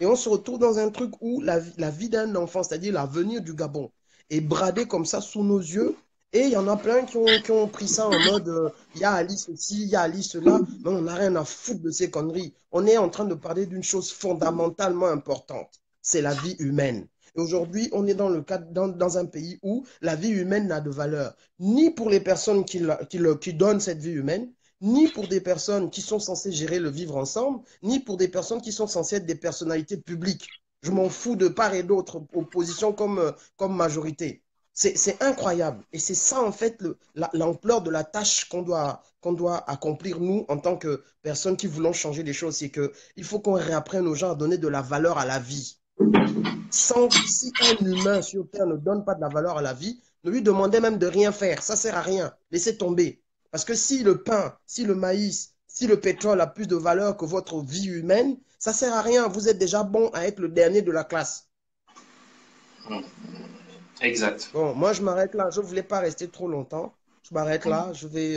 Et on se retrouve dans un truc où la vie d'un enfant, c'est-à-dire l'avenir du Gabon, est bradée comme ça sous nos yeux. Et il y en a plein qui ont pris ça en mode, il y a Ali ceci, il y a Ali cela, mais on n'a rien à foutre de ces conneries. On est en train de parler d'une chose fondamentalement importante, c'est la vie humaine. Et aujourd'hui, on est dans un pays où la vie humaine n'a de valeur, ni pour les personnes qui donnent cette vie humaine, ni pour des personnes qui sont censées gérer le vivre ensemble, ni pour des personnes qui sont censées être des personnalités publiques. Je m'en fous de part et d'autre, opposition comme majorité. C'est incroyable. Et c'est ça, en fait, l'ampleur de la tâche qu'on doit accomplir, nous, en tant que personnes qui voulons changer les choses. C'est qu'il faut qu'on réapprenne aux gens à donner de la valeur à la vie. Si un humain sur Terre ne donne pas de la valeur à la vie, ne lui demandez même de rien faire. Ça ne sert à rien. Laissez tomber. Parce que si le pain, si le maïs, si le pétrole a plus de valeur que votre vie humaine, ça ne sert à rien. Vous êtes déjà bon à être le dernier de la classe. Exact. Bon, moi, je m'arrête là. Je ne voulais pas rester trop longtemps. Je m'arrête là. Je vais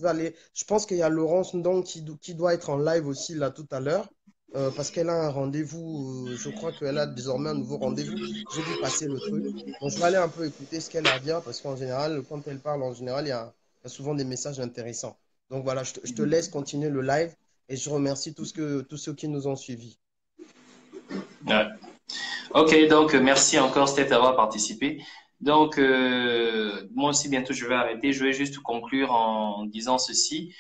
aller. Je pense qu'il y a Laurence Ndong qui doit être en live aussi là tout à l'heure. parce qu'elle a un rendez-vous. Je crois qu'elle a désormais un nouveau rendez-vous. J'ai vu passer le truc. Donc, je vais aller un peu écouter ce qu'elle a à dire parce qu'en général, quand elle parle, en général, il y a souvent des messages intéressants. Donc, voilà, je te laisse continuer le live et je remercie tous ceux qui nous ont suivis. Ouais. Ok, donc merci encore Steph d'avoir participé. Donc moi aussi bientôt je vais arrêter. Je vais juste conclure en disant ceci.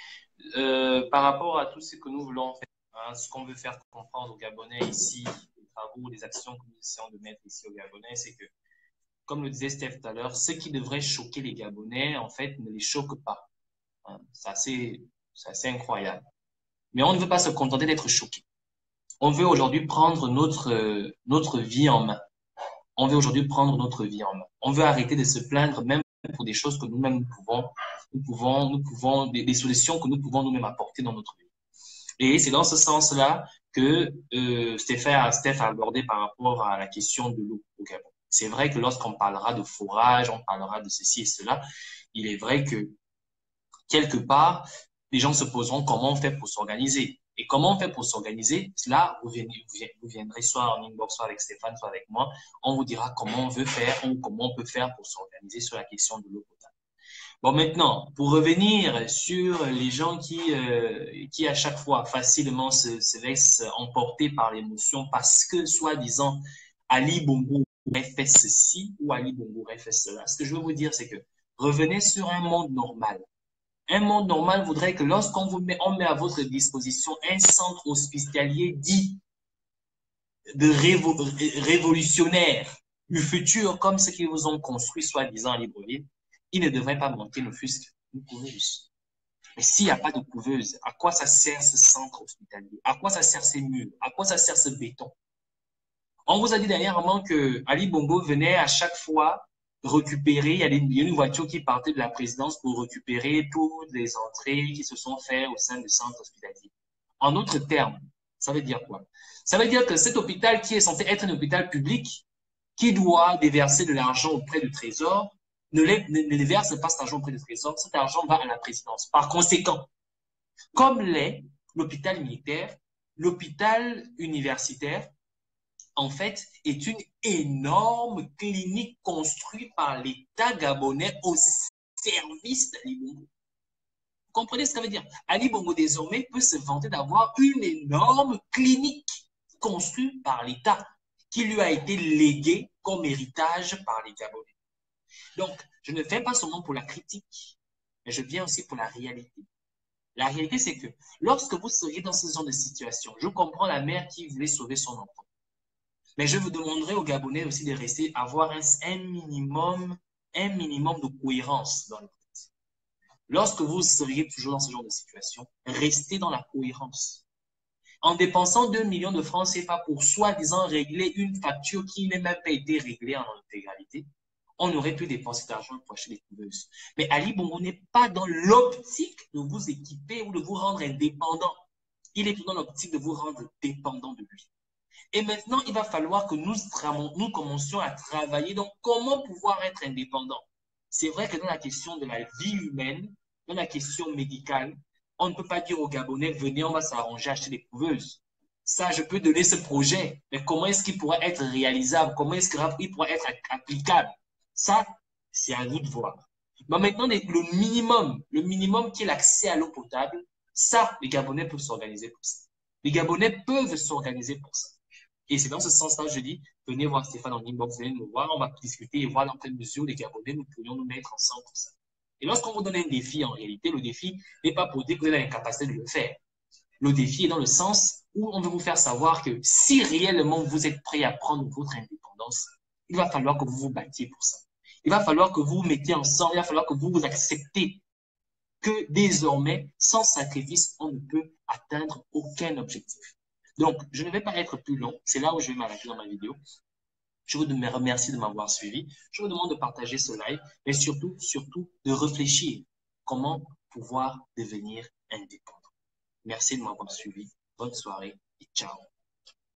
Par rapport à tout ce que nous voulons faire, hein, ce qu'on veut faire comprendre aux Gabonais ici, les travaux, les actions que nous essayons de mettre ici aux Gabonais, c'est que, comme le disait Steph tout à l'heure, ce qui devrait choquer les Gabonais, en fait, ne les choque pas. Hein. C'est assez incroyable. Mais on ne veut pas se contenter d'être choqué. On veut aujourd'hui prendre notre vie en main. On veut aujourd'hui prendre notre vie en main. On veut arrêter de se plaindre même pour des choses que nous-mêmes des solutions que nous pouvons nous-mêmes apporter dans notre vie. Et c'est dans ce sens-là que Steph a abordé par rapport à la question de l'eau au Gabon. C'est vrai que lorsqu'on parlera de forage, on parlera de ceci et cela, il est vrai que quelque part, les gens se poseront comment on fait pour s'organiser. Et comment on fait pour s'organiser, là, vous viendrez soit en inbox, soit avec Stéphane, soit avec moi. On vous dira comment on veut faire ou comment on peut faire pour s'organiser sur la question de l'eau potable. Bon, maintenant, pour revenir sur les gens qui à chaque fois facilement se laissent emporter par l'émotion parce que, soi-disant, Ali Bongo aurait fait ceci ou Ali Bongo aurait fait cela. Ce que je veux vous dire, c'est que revenez sur un monde normal. Un monde normal voudrait que lorsqu'on on met à votre disposition un centre hospitalier dit de révolutionnaire du futur, comme ceux qui vous ont construit soi-disant à Libreville, il ne devrait pas manquer ne fût-ce qu'une couveuse. Mais s'il n'y a pas de couveuse, à quoi ça sert ce centre hospitalier? À quoi ça sert ces murs? À quoi ça sert ce béton? On vous a dit dernièrement que Ali Bongo venait à chaque fois récupérer, il y a une voiture qui partait de la présidence pour récupérer toutes les entrées qui se sont faites au sein du centre hospitalier. En d'autres termes, ça veut dire quoi? Ça veut dire que cet hôpital qui est censé être un hôpital public, qui doit déverser de l'argent auprès du trésor, ne verse pas cet argent auprès du trésor, cet argent va à la présidence. Par conséquent, comme l'est l'hôpital militaire, l'hôpital universitaire, en fait, est une énorme clinique construite par l'État gabonais au service d'Ali Bongo. Vous comprenez ce que ça veut dire? Ali Bongo, désormais, peut se vanter d'avoir une énorme clinique construite par l'État qui lui a été léguée comme héritage par les Gabonais. Donc, je ne viens pas seulement pour la critique, mais je viens aussi pour la réalité. La réalité, c'est que lorsque vous seriez dans ce genre de situation, je comprends la mère qui voulait sauver son enfant. Mais je vous demanderai aux Gabonais aussi de rester, avoir un minimum de cohérence dans le tête. Lorsque vous seriez toujours dans ce genre de situation, restez dans la cohérence. En dépensant 2 millions de francs CFA pour soi-disant régler une facture qui n'a même pas été réglée en intégralité, on aurait pu dépenser d'argent pour acheter des couveuses. Mais Ali Bongo n'est pas dans l'optique de vous équiper ou de vous rendre indépendant. Il est dans l'optique de vous rendre dépendant de lui. Et maintenant, il va falloir que nous commencions à travailler. Donc, comment pouvoir être indépendant? C'est vrai que dans la question de la vie humaine, dans la question médicale, on ne peut pas dire aux Gabonais, venez, on va s'arranger à acheter des couveuses. Ça, je peux donner ce projet, mais comment est-ce qu'il pourra être réalisable? Comment est-ce qu'il pourra être applicable? Ça, c'est à nous de voir. Mais maintenant, le minimum qui est l'accès à l'eau potable, ça, les Gabonais peuvent s'organiser pour ça. Les Gabonais peuvent s'organiser pour ça. Et c'est dans ce sens-là que je dis, venez voir Stéphane en inbox, venez nous voir, on va discuter et voir dans quelle mesure les Gabonais, nous pourrions nous mettre ensemble pour ça. Et lorsqu'on vous donne un défi, en réalité, le défi n'est pas pour dire que vous avez l'incapacité de le faire. Le défi est dans le sens où on veut vous faire savoir que si réellement vous êtes prêt à prendre votre indépendance, il va falloir que vous vous battiez pour ça. Il va falloir que vous vous mettiez ensemble, il va falloir que vous vous acceptez que désormais, sans sacrifice, on ne peut atteindre aucun objectif. Donc, je ne vais pas être plus long. C'est là où je vais m'arrêter dans ma vidéo. Je vous remercie de m'avoir suivi. Je vous demande de partager ce live, mais surtout, de réfléchir comment pouvoir devenir indépendant. Merci de m'avoir suivi. Bonne soirée et ciao.